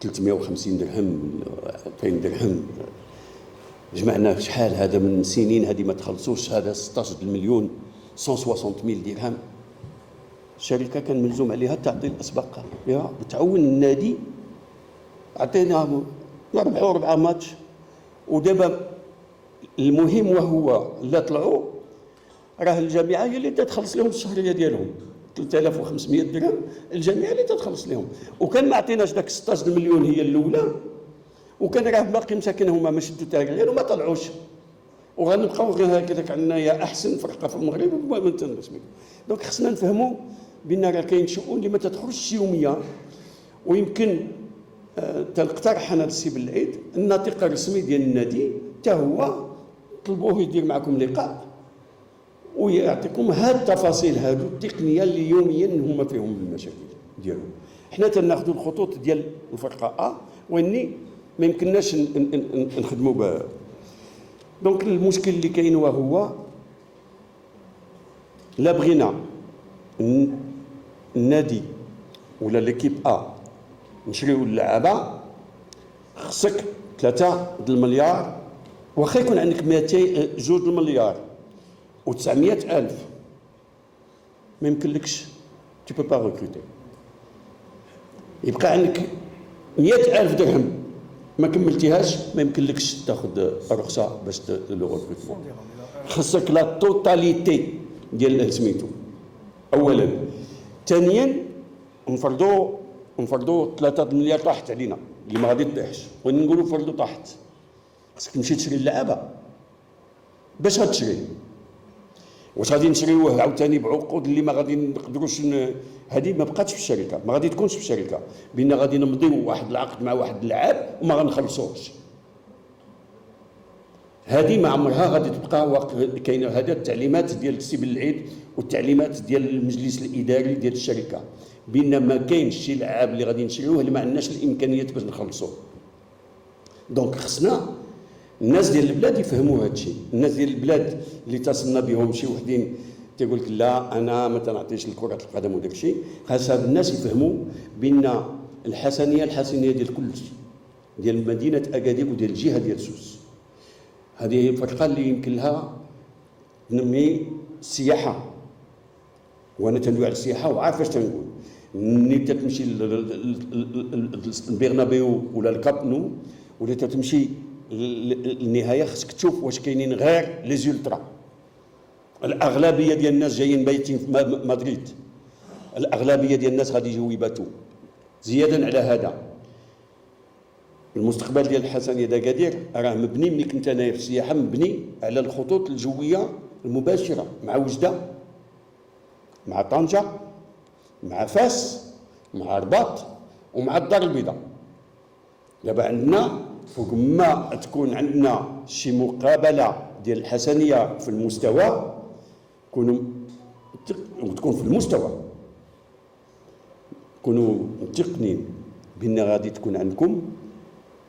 350 درهم 2000 درهم. جمعنا شحال هذا من سنين هذه ما تخلصوش، هذا 16 مليون 160 درهم. الشركه كان ملزوم عليها تعطي الاسباق بتعاون النادي. عطيناهم ربحوا 4 ماتش. ودابا المهم وهو لا طلعوا راه الجامعه هي اللي تتخلص لهم الشهريه ديالهم 3500 درهم، الجامعه اللي تتخلص لهم. وكان ما عطيناش داك 16 مليون هي الاولى، وكان راه باقي مساكن هما ما شدوا حتى ريال وما طلعوش، وغنبقاو غير هكذاك عندنا يا احسن فرقه في المغرب وما تنسمي. دونك خصنا نفهموا بان راه كاين شؤون اللي ما تدخلش يوميا، ويمكن تنقترح انا للسي بالعيد الناطق الرسمي ديال النادي حتى هو طلبوه يدير معكم لقاء ويعطيكم هاد التفاصيل هادو التقنيه اللي يوميا هما فيهم المشاكل ديالهم. حنا تناخذوا الخطوط ديال الفرقه واني ما يمكنناش نخدموا به. دونك المشكل اللي كاين وهو لا بغينا النادي ولا ليكيب نشريو اللعابه خصك 3 المليار، واخا يكون عندك 2 المليار و900 ألف ما يمكنلكش tu peux pas recruter. يبقى عندك 100 ألف درهم ما كملتيهاش ما يمكنلكش تاخذ رخصه باش لو ريكروتمون. خصك لا توتاليتي ديال سميتو اولا. ثانيا نفرضوا 3 المليار طاحت علينا اللي ما غادي تطيحش، ونقولوا فرضوا طاحت، خصك تمشي تشري اللعابه. باش غتشري؟ واش غادي نشريوه عاوتاني بعقود اللي ما غادي نقدروش هذه ما بقاتش في الشركه، ما غادي تكونش في الشركه، بان غادي نمضيو واحد العقد مع واحد اللاعب وما غنخلصوش. هذه ما عمرها غادي تبقى كاينه. هذا التعليمات ديال السي بالعيد والتعليمات ديال المجلس الاداري ديال الشركه، بان ما كاينش شي لاعب اللي غادي نشريوه اللي ما عندناش الامكانيات باش نخلصوه. دونك خصنا الناس ديال البلاد يفهموا هذا الشيء. الناس ديال البلاد اللي اتصلنا بهم شي وحدين تيقول لك لا انا ما تنعطيش لكره القدم وداك الشيء، خاص هاد الناس يفهموا بان الحسنيه ديال كل شيء، ديال مدينه اكادير وديال الجهه ديال سوس. هذه الفرقه اللي يمكن لها تنمي السياحه، وانا تندوي على السياحه وعارف اش تنقول. ملي تمشي البرنابيو ولا الكاب نو ولا تمشي النهايه خصك تشوف واش كاينين غير لي زولترا. الاغلبيه ديال الناس جايين بايتين في مدريد، الاغلبيه ديال الناس غادي يجيو يباتوا. زياده على هذا المستقبل ديال الحسنيه داكادير راه مبني، ملي كنت انايا في السياحه مبني على الخطوط الجويه المباشره مع وجده، مع طنجه، مع فاس، مع الرباط، ومع الدار البيضاء. دابا عندنا فوق ما تكون عندنا شي مقابله ديال الحسنيه في المستوى تكون في المستوى كونوا متقنين بان غادي تكون عندكم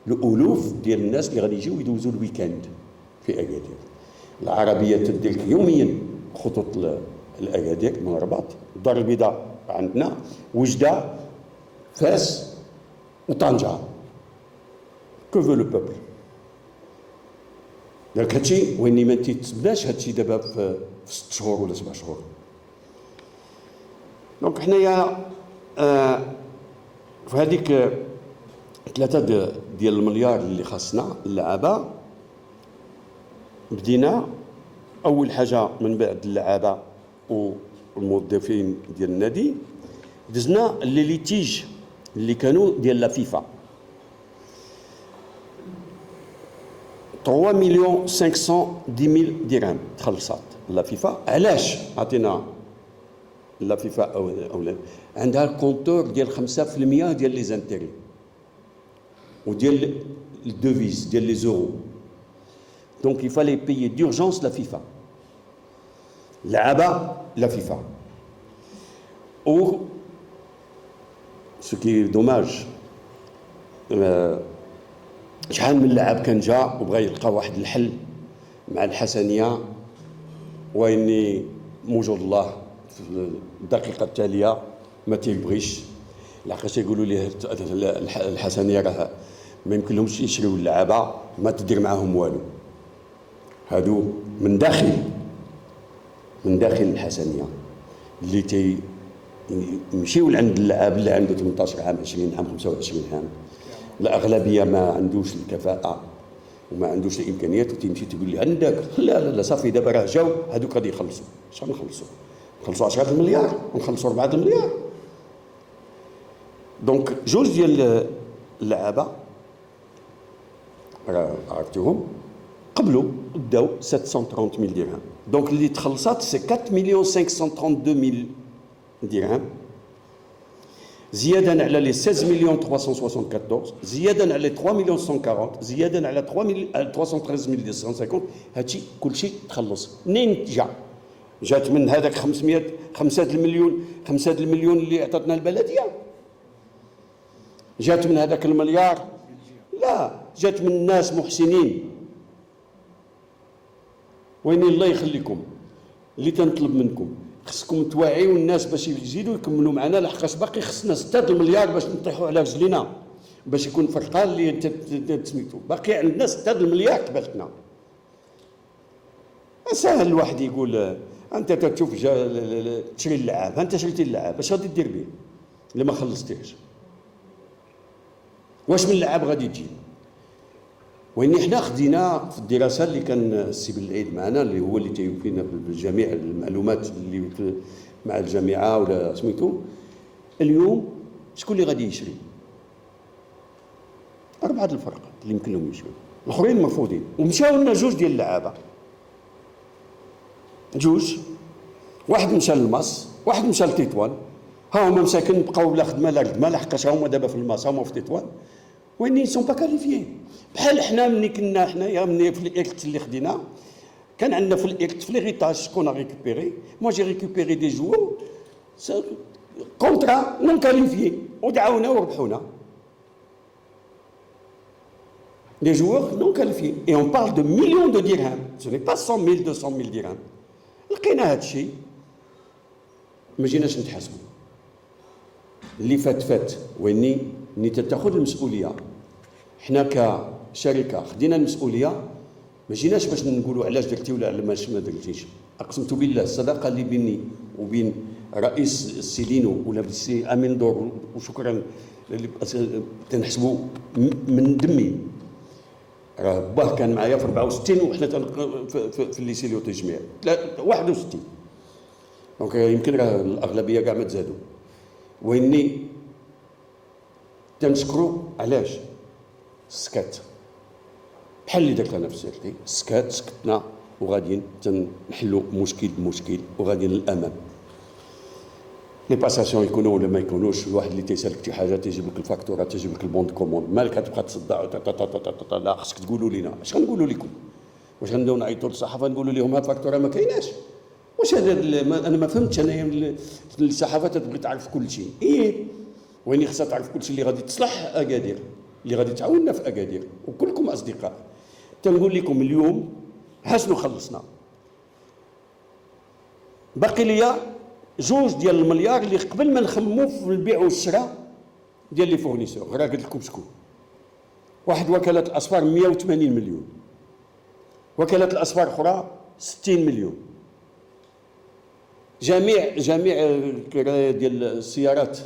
الالوف ديال الناس اللي غادي يجيو يدوزوا الويكاند في اكادير. العربيه تدير لك يوميا خطوط الاكادير من الرباط، الدار البيضاء عندنا، وجده، فاس وطنجه. كو فو لو بوبل. دونك هادشي وين ما تيتسبناش هادشي دابا في 6 شهور ولا 7 شهور. دونك حنايا في هذيك 3 ديال المليار اللي خاصنا اللعابه بدينا اول حاجه من بعد اللعابه والموظفين ديال النادي دزنا لي ليتيج اللي كانوا ديال لا فيفا 3,510,000 درهم تخلصات لا فيفا. علاش عطينا لا فيفا او عندها الكونتور ديال 5% ديال لي زانتيري وديال الدوفيز ديال لي زورو. دونك il fallait payer d'urgence la FIFA. لعبة la FIFA. Or ce qui est dommage شحال من لاعب كان جا وبغى يلقى واحد الحل مع الحسنيه، واني موجود الله في الدقيقه التاليه ما تيبغيش، لحقاش يقولوا ليه الحسنيه راه ما يمكن لهمش يشريو اللعابه، ما تدير معاهم والو. هادو من داخل الحسنيه اللي يمشيو لعند اللاعب اللي عنده 18 عام 20 عام 25 عام، الاغلبيه ما عندوش الكفاءه وما عندوش الامكانيات، وتمشي تقول لي عندك لا صافي دابا راه جاو هذوك غادي يخلصوا. اش غنخلصوا 10 المليار ونخلصوا 4 المليار. دونك جوج ديال اللعابه راه عرفتوهم قبلوا داو 730,000 درهم. دونك اللي تخلصات سي 4,532,000 درهم، زياده على لي 16 مليون 374، زياده على 3 مليون 140، زياده على 313 هادشي كلشي تخلص. منين جات من هذاك 5 المليون اللي عطاتنا البلديه؟ جات من هذاك المليار؟ لا، جات من ناس محسنين. وين الله يخليكم، اللي تنطلب منكم خصكم توعيوا الناس باش يزيدوا يكملوا معنا، لحقاش باقي خصنا 6 المليار باش نطيحوا على رجلينا، باش يكون فرقه اللي سميتو باقي عندنا 6 المليار قبلتنا. سهل الواحد يقول انت تشوف تشري اللعاب، انت شريتي اللعاب اش غادي دير به الا ما خلصتيهش؟ واش من اللعاب غادي تجي؟ وإن حنا خدينا في الدراسه اللي كان السي بالعيد معنا، اللي هو اللي تيوفينا بجميع المعلومات اللي مع الجامعه ولا سميتو، اليوم شكون اللي غادي يشري؟ 4 الفرقات اللي يمكن لهم يشريو، الاخرين مرفوضين. ومشاو لنا 2 ديال اللعابه، 2، واحد مشى للماس، واحد مشى لتطوان. ها هما مساكن بقاو بلا خدمه لا خدمه، لحقاش هما دابا في الماس، هما في تطوان، وين سون با كاليفيي. بحال حنا ملي كنا حنايا ملي في الاكت اللي خدينا، كان عندنا في الاكت في ليغيتاج شكون ريكوبيري. مو جي ريكوبيري دي جوور كونترا نون كاليفيي ودعاونا وربحونا. Des joueurs non qualifiés. Et on parle de millions de dirhams. Ce n'est pas 100 000, 200 000 dirhams. لقينا هذا الشيء ما جيناش نتحاسبوا. اللي فات ويني تاخذ المسؤوليه. حنا كشركه خدينا المسؤوليه، ما جيناش باش نقولوا علاش درتي ولا علاش ما درتيش. اقسمت بالله الصداقه اللي بيني وبين رئيس السيلينو ولا بالسي امين دور، وشكرا تنحسبوا من دمي. راه باه كان معايا في 64 وحنا في الليسي لو تجميع 61، دونك يمكن راه الاغلبيه كاع ما تزادوا. واني تنشكروا علاش سكات، بحال اللي درت انا في سيرتي، سكتنا وغاديين تنحلوا مشكل وغاديين للامام. لي باساسيون يكونوا ولا ما يكونوش، الواحد اللي تيسالك شي حاجه تيجيب لك الفاكتوره، تيجيب لك البوند كوموند، مالك تبقى تصدع لا خصك تقولوا لينا. اش غنقولوا لكم؟ واش غنبداو نعيطوا للصحافه نقولوا لهم هاد الفاكتوره ما كايناش؟ واش هذا انا ما فهمتش. انايا الصحافه تبغي تعرف كل شيء، وين خصها تعرف كل شيء اللي غادي تصلح اكادير، اللي غادي تعاوننا في اكادير، وكلكم اصدقاء. تنقول لكم اليوم ها شنو خلصنا. باقي ليا 2 ديال المليار اللي قبل ما نخمموا في البيع والشراء ديال لي فورنيسور. راه قلت لكم شكون. واحد وكاله الاصفار 180 مليون، وكاله الاصفار اخرى 60 مليون. جميع الكرايه ديال السيارات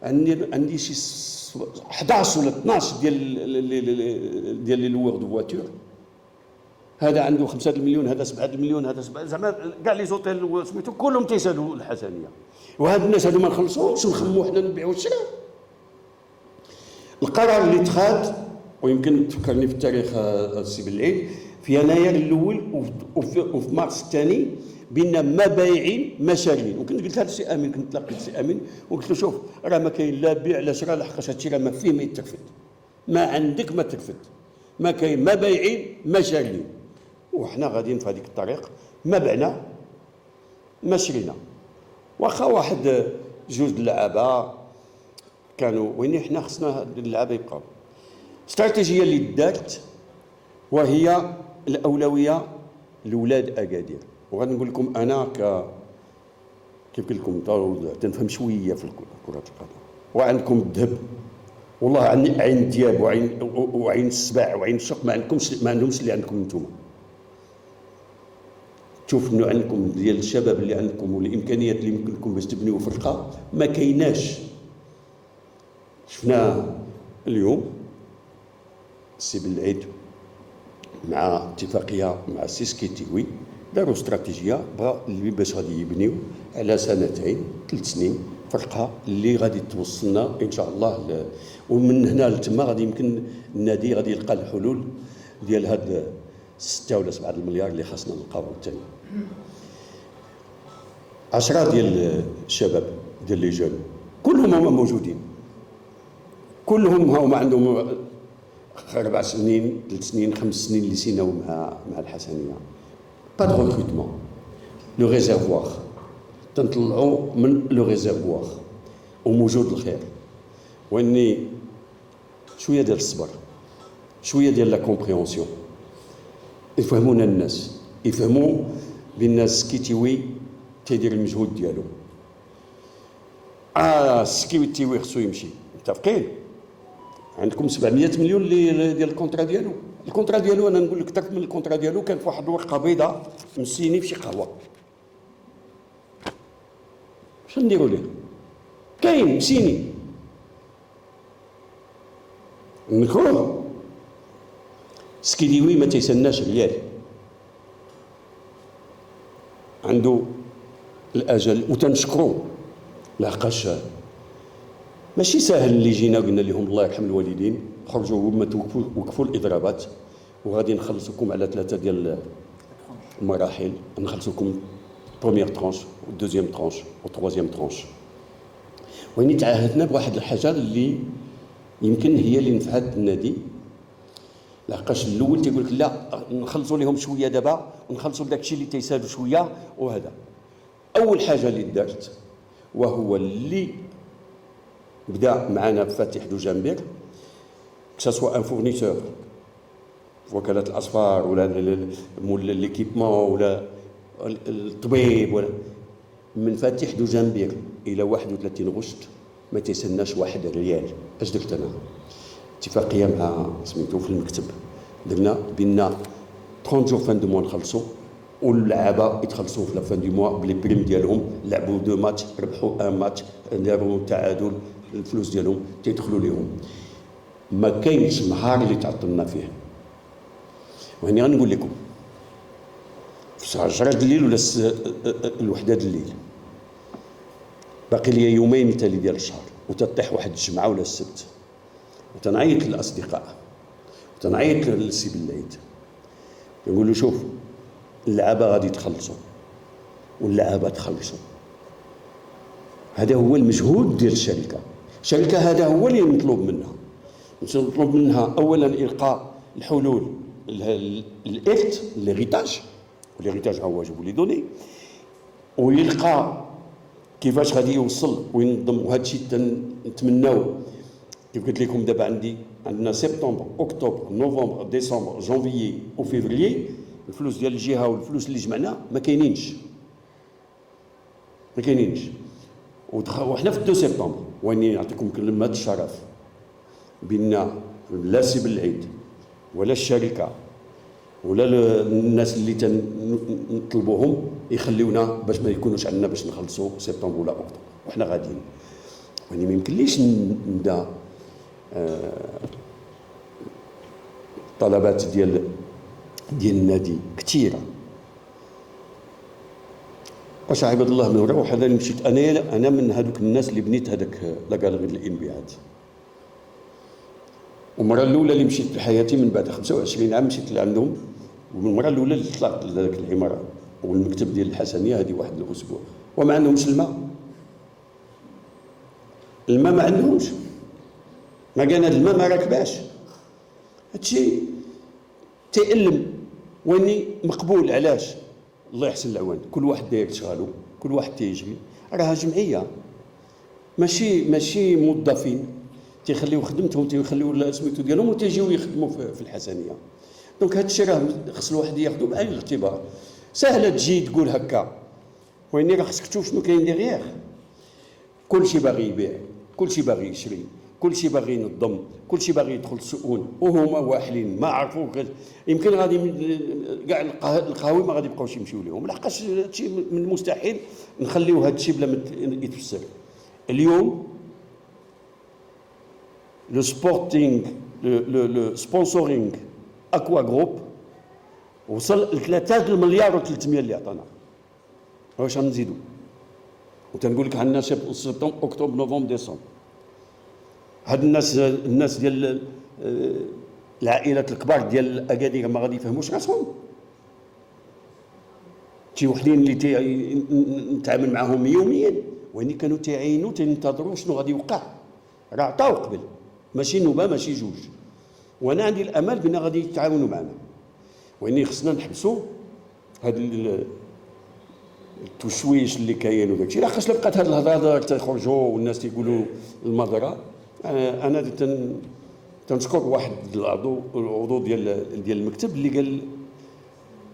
عندي شي 11 ولا 12 ديال لي لوور دو فواتور. هذا عنده 5 المليون، هذا 7 المليون، هذا 7، زعما كاع لي زوتيل سميتو كلهم تيسالوا الحسنيه. وهاد الناس هادو ما نخلصوش ونخمموا حنا نبيعوا الشراء. القرار اللي اتخذ، ويمكن تفكرني في التاريخ السي بالعيد، في يناير الاول وفي مارس الثاني بينا ما بايعين ما شارين. وكنت قلت هذا السي امين، كنت تلاقيت السي امين وقلت له شوف راه ما كاين لا بيع لا شراء، لحقاش هادشي راه ما فيه ما يترفد، ما عندك ما ترفد، ما كاين ما بايعين ما شارين. وحنا غاديين في هذيك الطريق، ما بعنا ما شرينا. واخا واحد 2 اللعابه كانوا وين حنا خصنا هاد اللعابه يبقاو. استراتيجيه اللي دارت وهي الاولويه لولاد اكادير. وغادي نقول لكم انا كيف قلت لكم تنفهم شويه في كره القدم، وعندكم الذهب والله عين الدياب وعين السباع وعين الشق، ما عندهمش اللي عندكم انتم. تشوف انه عندكم ديال الشباب اللي عندكم والامكانيات اللي يمكن لكم باش تبنيوا فرقه ما كايناش. شفنا اليوم السي بالعيد مع اتفاقيه مع السيسكيتيوي داروا استراتيجيه اللي باش غادي يبنيو على 2 3 سنين فرقه اللي غادي توصلنا ان شاء الله ومن هنا لتما غادي يمكن النادي غادي يلقى الحلول ديال هاد 6 ولا 7 المليار اللي خاصنا نلقاو ثاني. 10 ديال الشباب ديال لي جون كلهم هما موجودين، كلهم هما عندهم 4 سنين 3 سنين 5 سنين اللي سيناو مع الحسنيه. با دو ريكروتمون، لو ريزيرفوار تنطلعوا من لو ريزيرفوار وموجود الخير، واني شويه ديال الصبر، شويه ديال لا كومبريونسيون، يفهمونا الناس، يفهموا بالناس كي تيوي تيدير المجهود ديالو. سكيو تيوي خصو يمشي، متفقين؟ عندكم 700 مليون اللي ديال الكونترا ديالو، الكونترا ديالو انا نقول لك اكثر من الكونترا ديالو كان في واحد الورقه بيضاء مسيني في شي قهوه. شنو نديروا ليه؟ كاين مسيني نكروه. سكيديوي ما تيسناش ريال، عنده الاجل وتنشكروه، لحقاش ماشي ساهل اللي جينا قلنا لهم الله يرحم الوالدين خرجوا هما وقفوا الاضرابات وغادي نخلصكم على 3 ديال المراحل، نخلصكم بروميير ترونش والدوزيام ترونش والتروازيام ترونش. وين تعهدنا بواحد الحاجه اللي يمكن هي اللي نفعت النادي، لحقاش الاول تيقول لك لا نخلصوا لهم شويه دابا ونخلصوا داكشي اللي تيسالوا شويه. وهذا اول حاجه اللي دارت، وهو اللي بدا معنا فاتح دوجانبير كسوا ان فورنيسور في وكاله الاصفار ولا ليكيبمون ولا الطبيب ولا من فاتح دوجانبير الى 31 غشت ما تيسناش واحد ريال. اش درت انا؟ اتفاقيه مع سميتو في المكتب، درنا بينا 30 جور فان دو موا نخلصوا، واللعابه يتخلصوا في لا فان دو موا بلي بريم ديالهم، لعبوا 2 ماتش ربحوا 1 ماتش داروا تعادل، الفلوس ديالهم تيدخلوا لهم. ما كاينش نهار اللي تعطلنا فيه. وهنا غنقول لكم في 10 الليل ولا الوحده الليل باقي لي يومين تالي ديال الشهر وتطيح واحد الجمعه ولا السبت، وتنعيط للاصدقاء وتنعيط للسي بالعيد، نقول له شوف اللعابه غادي تخلصوا واللعابه تخلصوا. هذا هو المجهود ديال الشركه هذا هو اللي مطلوب منها. نطلب منها اولا القاء الحلول الارث ليغيتاج، والهيريتاج هو واجب لي دوني، ويلقى كيفاش غادي يوصل وينظم. وهذا الشيء نتمناو كيف قلت لكم دابا عندنا سبتمبر اكتوبر نوفمبر ديسمبر جونفيي وفيفريي، الفلوس ديال الجهه والفلوس اللي جمعنا ما كاينينش وحنا في 2 سبتمبر. واني نعطيكم كلمه الشرف بان لا سي بالعيد ولا الشركه ولا الناس اللي تنطلبوهم يخليونا باش ما يكونوش عندنا باش نخلصوا سبتمبر ولا اكتوبر وحنا غاديين. يعني ما يمكنليش نبدا طلبات ديال النادي كثيره. واش عباد الله من روح هذا اللي مشيت انا من هذوك الناس اللي بنيت هذاك لا غاليري الانبياءات. والمره الاولى اللي مشيت في حياتي من بعد 25 عام مشيت لعندهم، والمره الاولى اللي طلعت لذاك العماره والمكتب ديال الحسنيه هذه واحد الاسبوع وما عندهمش الماء ما عندهمش، ما كان هذا الماء ما راكباش. هادشي تيألم واني مقبول. علاش؟ الله يحسن العوان، كل واحد داير شغالو، كل واحد تيجري، راها جمعيه ماشي موظفين تيخليو خدمتهم تيخليو سميتو ديالهم وتيجيو يخدموا في الحسنيه. دونك هذا الشيء راه خص الواحد ياخذو بعين الاعتبار. سهله تجي تقول هكا، واني راه خصك تشوف شنو كاين ديغيغ. كلشي باغي يبيع، كلشي باغي يشري، كلشي باغي ينظم، كلشي باغي يدخل السؤون، وهما واحلين ما عرفوا. يمكن غادي كاع القهاوي ما غادي يبقاوش يمشيو لهم، لحقاش هادشي من المستحيل نخليو هادشي بلا ما يتفسر. اليوم لو سبورتينغ لو سبونسورينغ اكوا جروب وصل ل 3 مليار و300 اللي عطانا. واش غنزيدو؟ وتنقول لك عندنا سبتمبر اكتوبر نوفمبر ديسمبر. هاد الناس ديال العائلات الكبار ديال اكادير ما غادي يفهموش راسهم. شي وحدين اللي نتعامل معاهم يوميا وين كانوا تيعينوا تينتظروا شنو غادي يوقع، راه عطاو قبل، ماشي نوبه ماشي جوج. وانا عندي الامل بان غادي يتعاونوا معنا، واني خصنا نحبسوا هذا التشويش اللي كاين وداكشي. لاخاطش بقات هذه الهضره تيخرجوا والناس تيقولوا المضره. انا تنشكر واحد العضو ديال المكتب اللي قال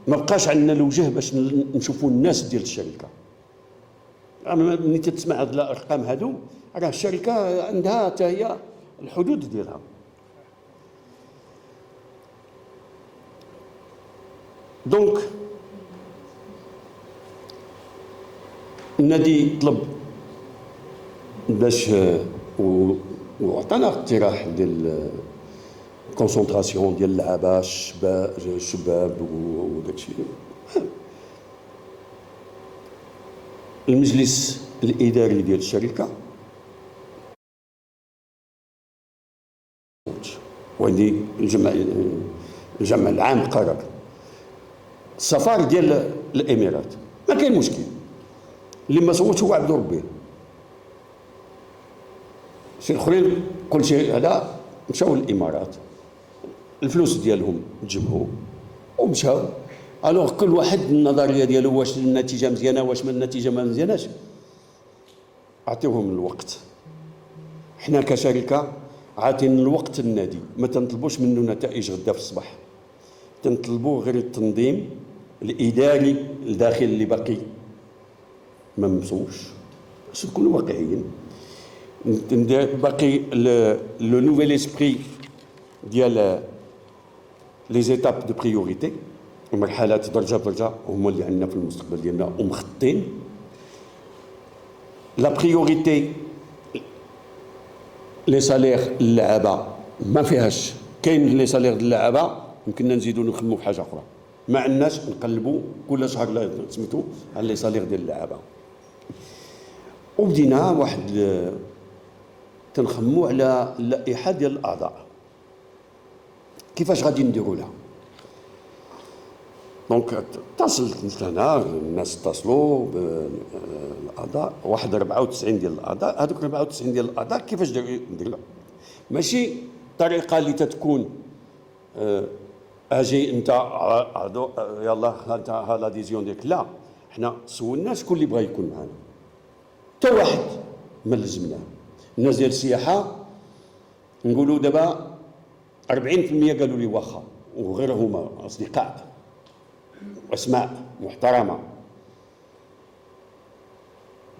ما بقاش عندنا الوجه باش نشوفوا الناس ديال الشركه. ملي تسمع هاد الارقام هادو راه الشركه عندها حتى هي الحدود ديالها. دونك النادي طلب باش وعطانا اقتراح ديال كونسونطراسيون ديال اللعابه الشباب وداكشي. المجلس الاداري ديال الشركه وعندي الجمع العام قرر السفر ديال الامارات، ما كاين مشكل. اللي ما صوتش هو عبد ربي، شي الاخرين كل شيء هذا مشاو للامارات، الفلوس ديالهم تجمعوا ومشاو. الوغ كل واحد النظريه ديالو، واش النتيجه مزيانه واش من النتيجه ما مزياناش، اعطيوهم الوقت. حنا كشركه عاطين الوقت النادي، ما تنطلبوش منه نتائج غدا في الصباح، تنطلبوا غير التنظيم الاداري الداخل اللي باقي ما ممسوش باش نكونوا واقعيين. باقي لو نوفيل اسبري ديال لي زيتاب دو بريوريتي، المرحلات درجه بدرجه هما اللي عندنا في المستقبل ديالنا ومخططين. لا بريوريتي لي سالير اللعابه ما فيهاش، كاين لي سالير ديال اللعابه يمكننا نزيدوا نخدموا في حاجه اخرى، ما عندناش نقلبوا كل شهر سميتو على لي سالير ديال اللعابه. وبدينا واحد تنخموا على اللائحه ديال الاعضاء، كيفاش غادي نديروا لها. دونك اتصلت انا، الناس اتصلوا بالاعضاء، واحد 94 ديال الاعضاء. هذوك 94 ديال الاعضاء كيفاش ندير لها؟ ماشي طريقه اللي تتكون اجي انت عضو يلاه انت ها لاديزيون ديالك، لا، حنا سولنا شكون اللي بغا يكون معنا، حتى واحد ما لزمناه. الناس ديال السياحه نقولوا دابا 40% قالوا لي واخا، وغير هما اصدقاء اسماء محترمه.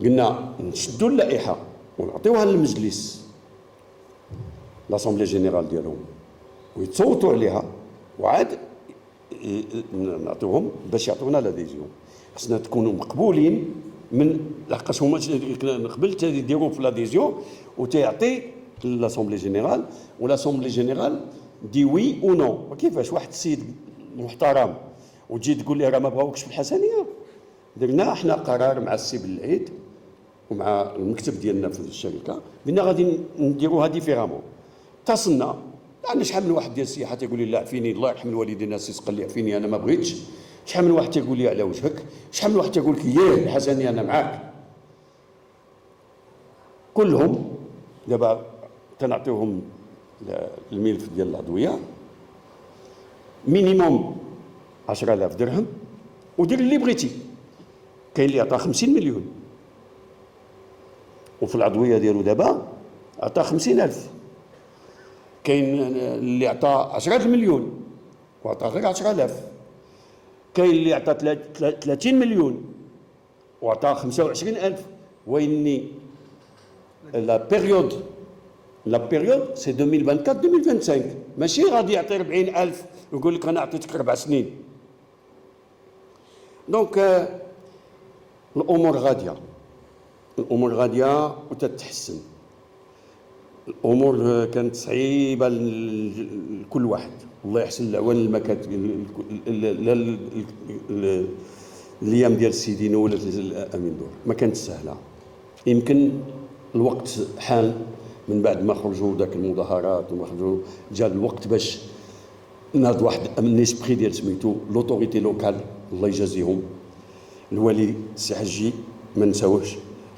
قلنا نشدوا اللائحه ونعطيوها للمجلس لاسامبلي جينيرال ديالهم ويتصوتوا عليها، وعاد نعطيوهم باش يعطونا لاديزيون. خصنا تكونوا مقبولين من لحقاش هما قبل تيديروا في لاديزيون وتيعطي لاسامبلي جينيرال، ولاسامبلي جينيرال دي وي او نو. كيفاش واحد السيد محترم وتجي تقول لي راه ما بغاوكش في الحسنيه؟ درنا احنا قرار مع السي بالعيد ومع المكتب ديالنا في الشركه، قلنا غادي نديروها ديفيرامون. اتصلنا، عندنا شحال من واحد ديال السياحه تيقول لي لا عفيني، الله يرحم الوالدين السي قال لي عفيني انا ما بغيتش. شحال من واحد تيقول لي على وجهك، شحال من واحد تيقول لك ياه الحسنيه انا معاك. كلهم دابا تنعطيوهم الملف ديال العضويه مينيموم 10,000 درهم، ودير اللي بغيتي. كاين اللي عطى 50 مليون وفي العضويه ديالو دابا عطى 50,000. كاين اللي عطى 10 مليون وعطى غير 10,000. كاين اللي عطى 30 مليون وعطى 25,000. وإني لا بيريود سي 2024-2025، ماشي غادي يعطي 40,000 ويقول لك انا عطيتك 4 سنين. دونك الامور غاديه وتتحسن. الامور كانت صعيبه لكل واحد، الله يحسن العوان المكاتب الايام ديال السيدينو ولا الامين دور ما كانت سهله. يمكن الوقت حان من بعد ما خرجوا ذاك المظاهرات وما خرجوا، جا الوقت باش ناض واحد من اسبري ديال سميتو لوطوريتي لوكال، الله يجازيهم، الوالي السي حجي ما نساوهش،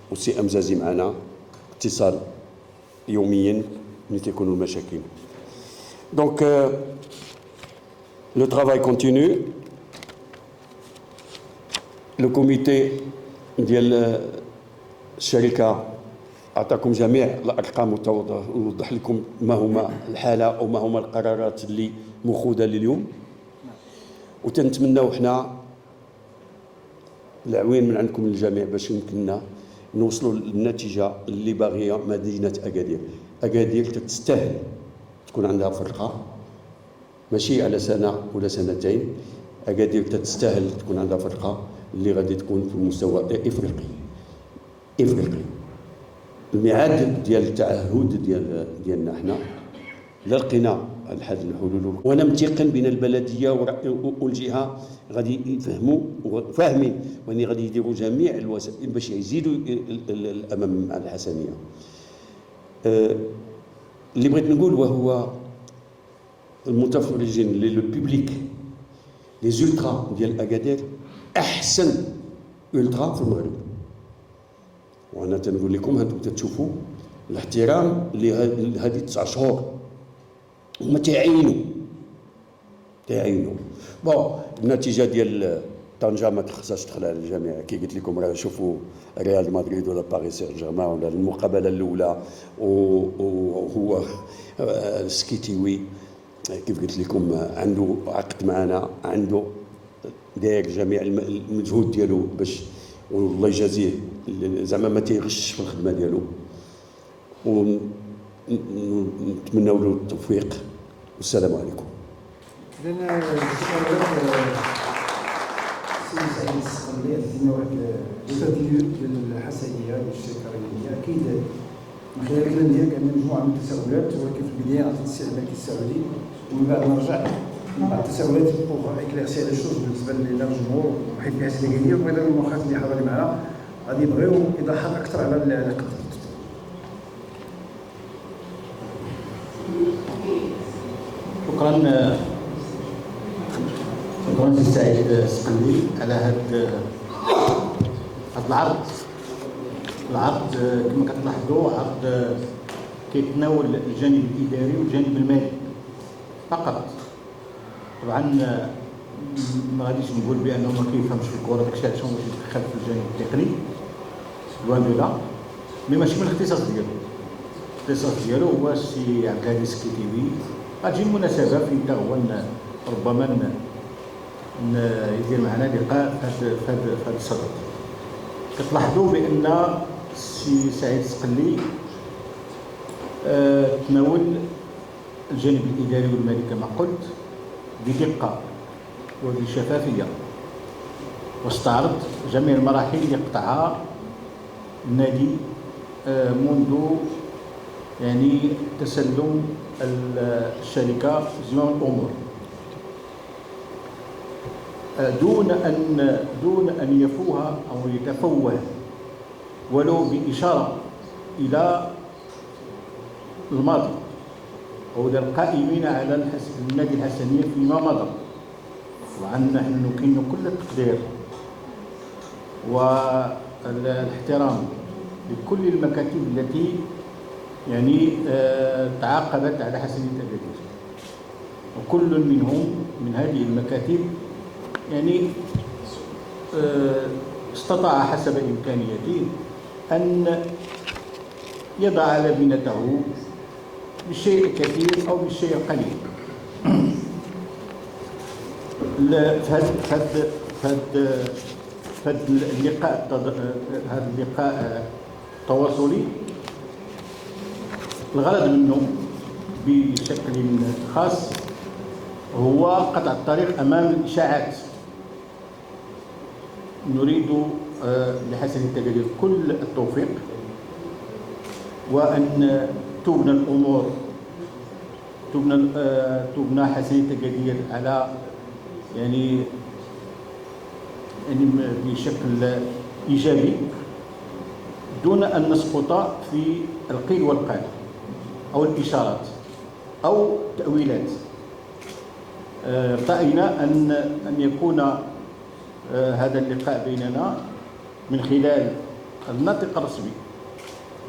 والسي امزازي معنا اتصال يوميا ملي تيكونوا المشاكل. دونك لو ترافاي كونتينيو. لو كوميتي ديال الشركه اعطاكم جميع الارقام ووضح لكم ما هما الحاله او ما هما القرارات اللي مأخوذه لليوم، وتنتمناو حنا العوين من عندكم الجميع باش يمكننا نوصلوا للنتيجه اللي باغيه مدينه اكادير. اكادير تستاهل تكون عندها فرقه، ماشي على سنه ولا سنتين. اكادير تستاهل تكون عندها فرقه اللي غادي تكون في المستوى افريقي. الميعاد ديال التعهد ديالنا حنا لا لقينا هاد الحلول، وانا متيقن بين البلديه والجهه غادي يفهموا فاهمين، واني غادي يديروا جميع الوسائل باش يزيدوا الامام مع الحسنيه. اللي بغيت نقول وهو المتفرجين لي لو بوبليك لي زولترا ديال اكادير احسن الترا في المغرب. وانا تنقول لكم هانتم تتشوفوا الاحترام لهذه 9 شهور هما تيعينوا بون. النتيجه ديال طنجه ما تخصهاش تدخل على الجميع، كي قلت لكم راه شوفوا ريال مدريد ولا باريس سان جيرمان ولا المقابله الاولى وهو السكيتيوي كيف قلت لكم عنده عقد معنا، عنده داير جميع المجهود ديالو باش والله يجازيه زعما ما تيغش في الخدمه ديالو، ونتمنوا له التوفيق والسلام عليكم. لان السيد سعيد السقلي عندنا واحد الفيديو ديال الحسنيه ديال الشركه الرياضيه. اكيد من خلال الكلام ديالك عندنا مجموعه من التساؤلات، ولكن في البدايه عطيت السي الملكي السعودي ومن بعد نرجع مع التساؤلات بوغ اكليرسي على شوز بالنسبه للجمهور وحيت الحسنيه ديالي وبغينا المؤخرات اللي حاضرين معنا غادي يبغيو ايضاحات اكثر على القضيه. شكرا سي سعيد السقلي على هذا العرض. كما كتلاحظوا عرض كيتناول الجانب الاداري والجانب المالي فقط. طبعا ما غاديش نقول بانه ما كيفهمش في الكره داكشي علاش هو يتدخل في الجانب التقني لوان دو لا، مي ماشي من الاختصاص ديالو. الاختصاص ديالو هو السي عبد الهادي السكيتيوي. غتجي المناسبه فين تا هو ربما يدير معنا لقاء في هذا الصدد. كتلاحظوا بان السي سعيد السقلي تناول الجانب الاداري والمالي كما قلت بدقه وبشفافيه، واستعرض جميع المراحل اللي قطعها النادي منذ يعني تسلم الشركه زمام الامور، دون ان يفوه او يتفوه ولو باشاره الى الماضي او الى القائمين على النادي الحسنيه فيما مضى. طبعا نحن نكن كل التقدير والاحترام لكل المكاتب التي يعني تعاقبت على حسنيه اكادير، وكل منهم من هذه المكاتب يعني استطاع حسب امكانياته ان يضع لبنته بالشيء الكثير او بالشيء القليل. هذا اللقاء التواصلي الغرض منه بشكل خاص هو قطع الطريق امام الاشاعات. نريد لحسنية أكادير كل التوفيق، وأن تبنى الأمور تبنى حسنية أكادير على يعني بشكل إيجابي دون أن نسقط في القيل والقال أو الإشارات أو التأويلات. رأينا أن يكون هذا اللقاء بيننا من خلال الناطق الرسمي،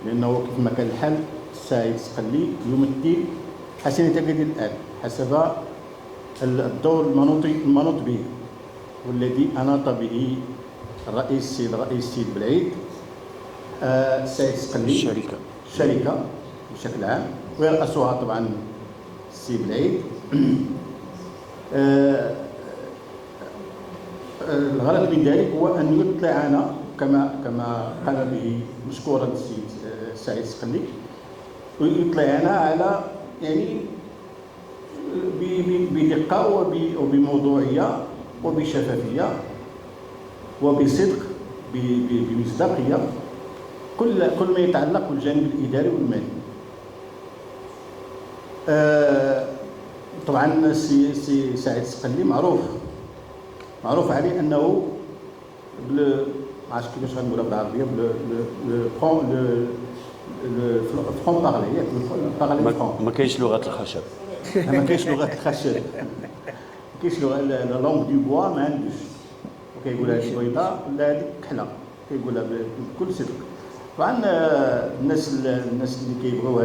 لأنه كما كان الحال السعيد السقلي يمثل حسنية أكادير الآن حسب الدور المنوط به، والذي أناط به الرئيس السيد بالعيد السعيد السقلي الشركة بشكل عام، ويرأسها طبعا السيد بالعيد. الغرض من ذلك هو أن يطلعنا كما قام به مشكورا السيد سعيد السقلي، ويطلعنا على يعني بدقة وبموضوعية وبشفافية وبصدق بمصداقية كل ما يتعلق بالجانب الإداري والمالي. طبعا السي سعيد السقلي معروف عليه انه ما عرفتش كيفاش غنقولها بالعربيه فرون بارلي ما كاينش لغه الخشب. ما كاينش لغه الخشب، ما كاينش لغه لا لونغ دو بوا ما عندوش، وكيقولها شي بيضاء ولا هذيك كحله كيقولها بكل صدق. طبعا الناس اللي كيبغيو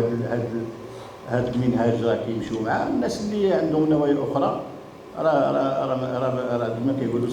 هذا المنهاج راه كيمشيو معاه، الناس اللي عندهم نوايا اخرى راه كما كيقولوا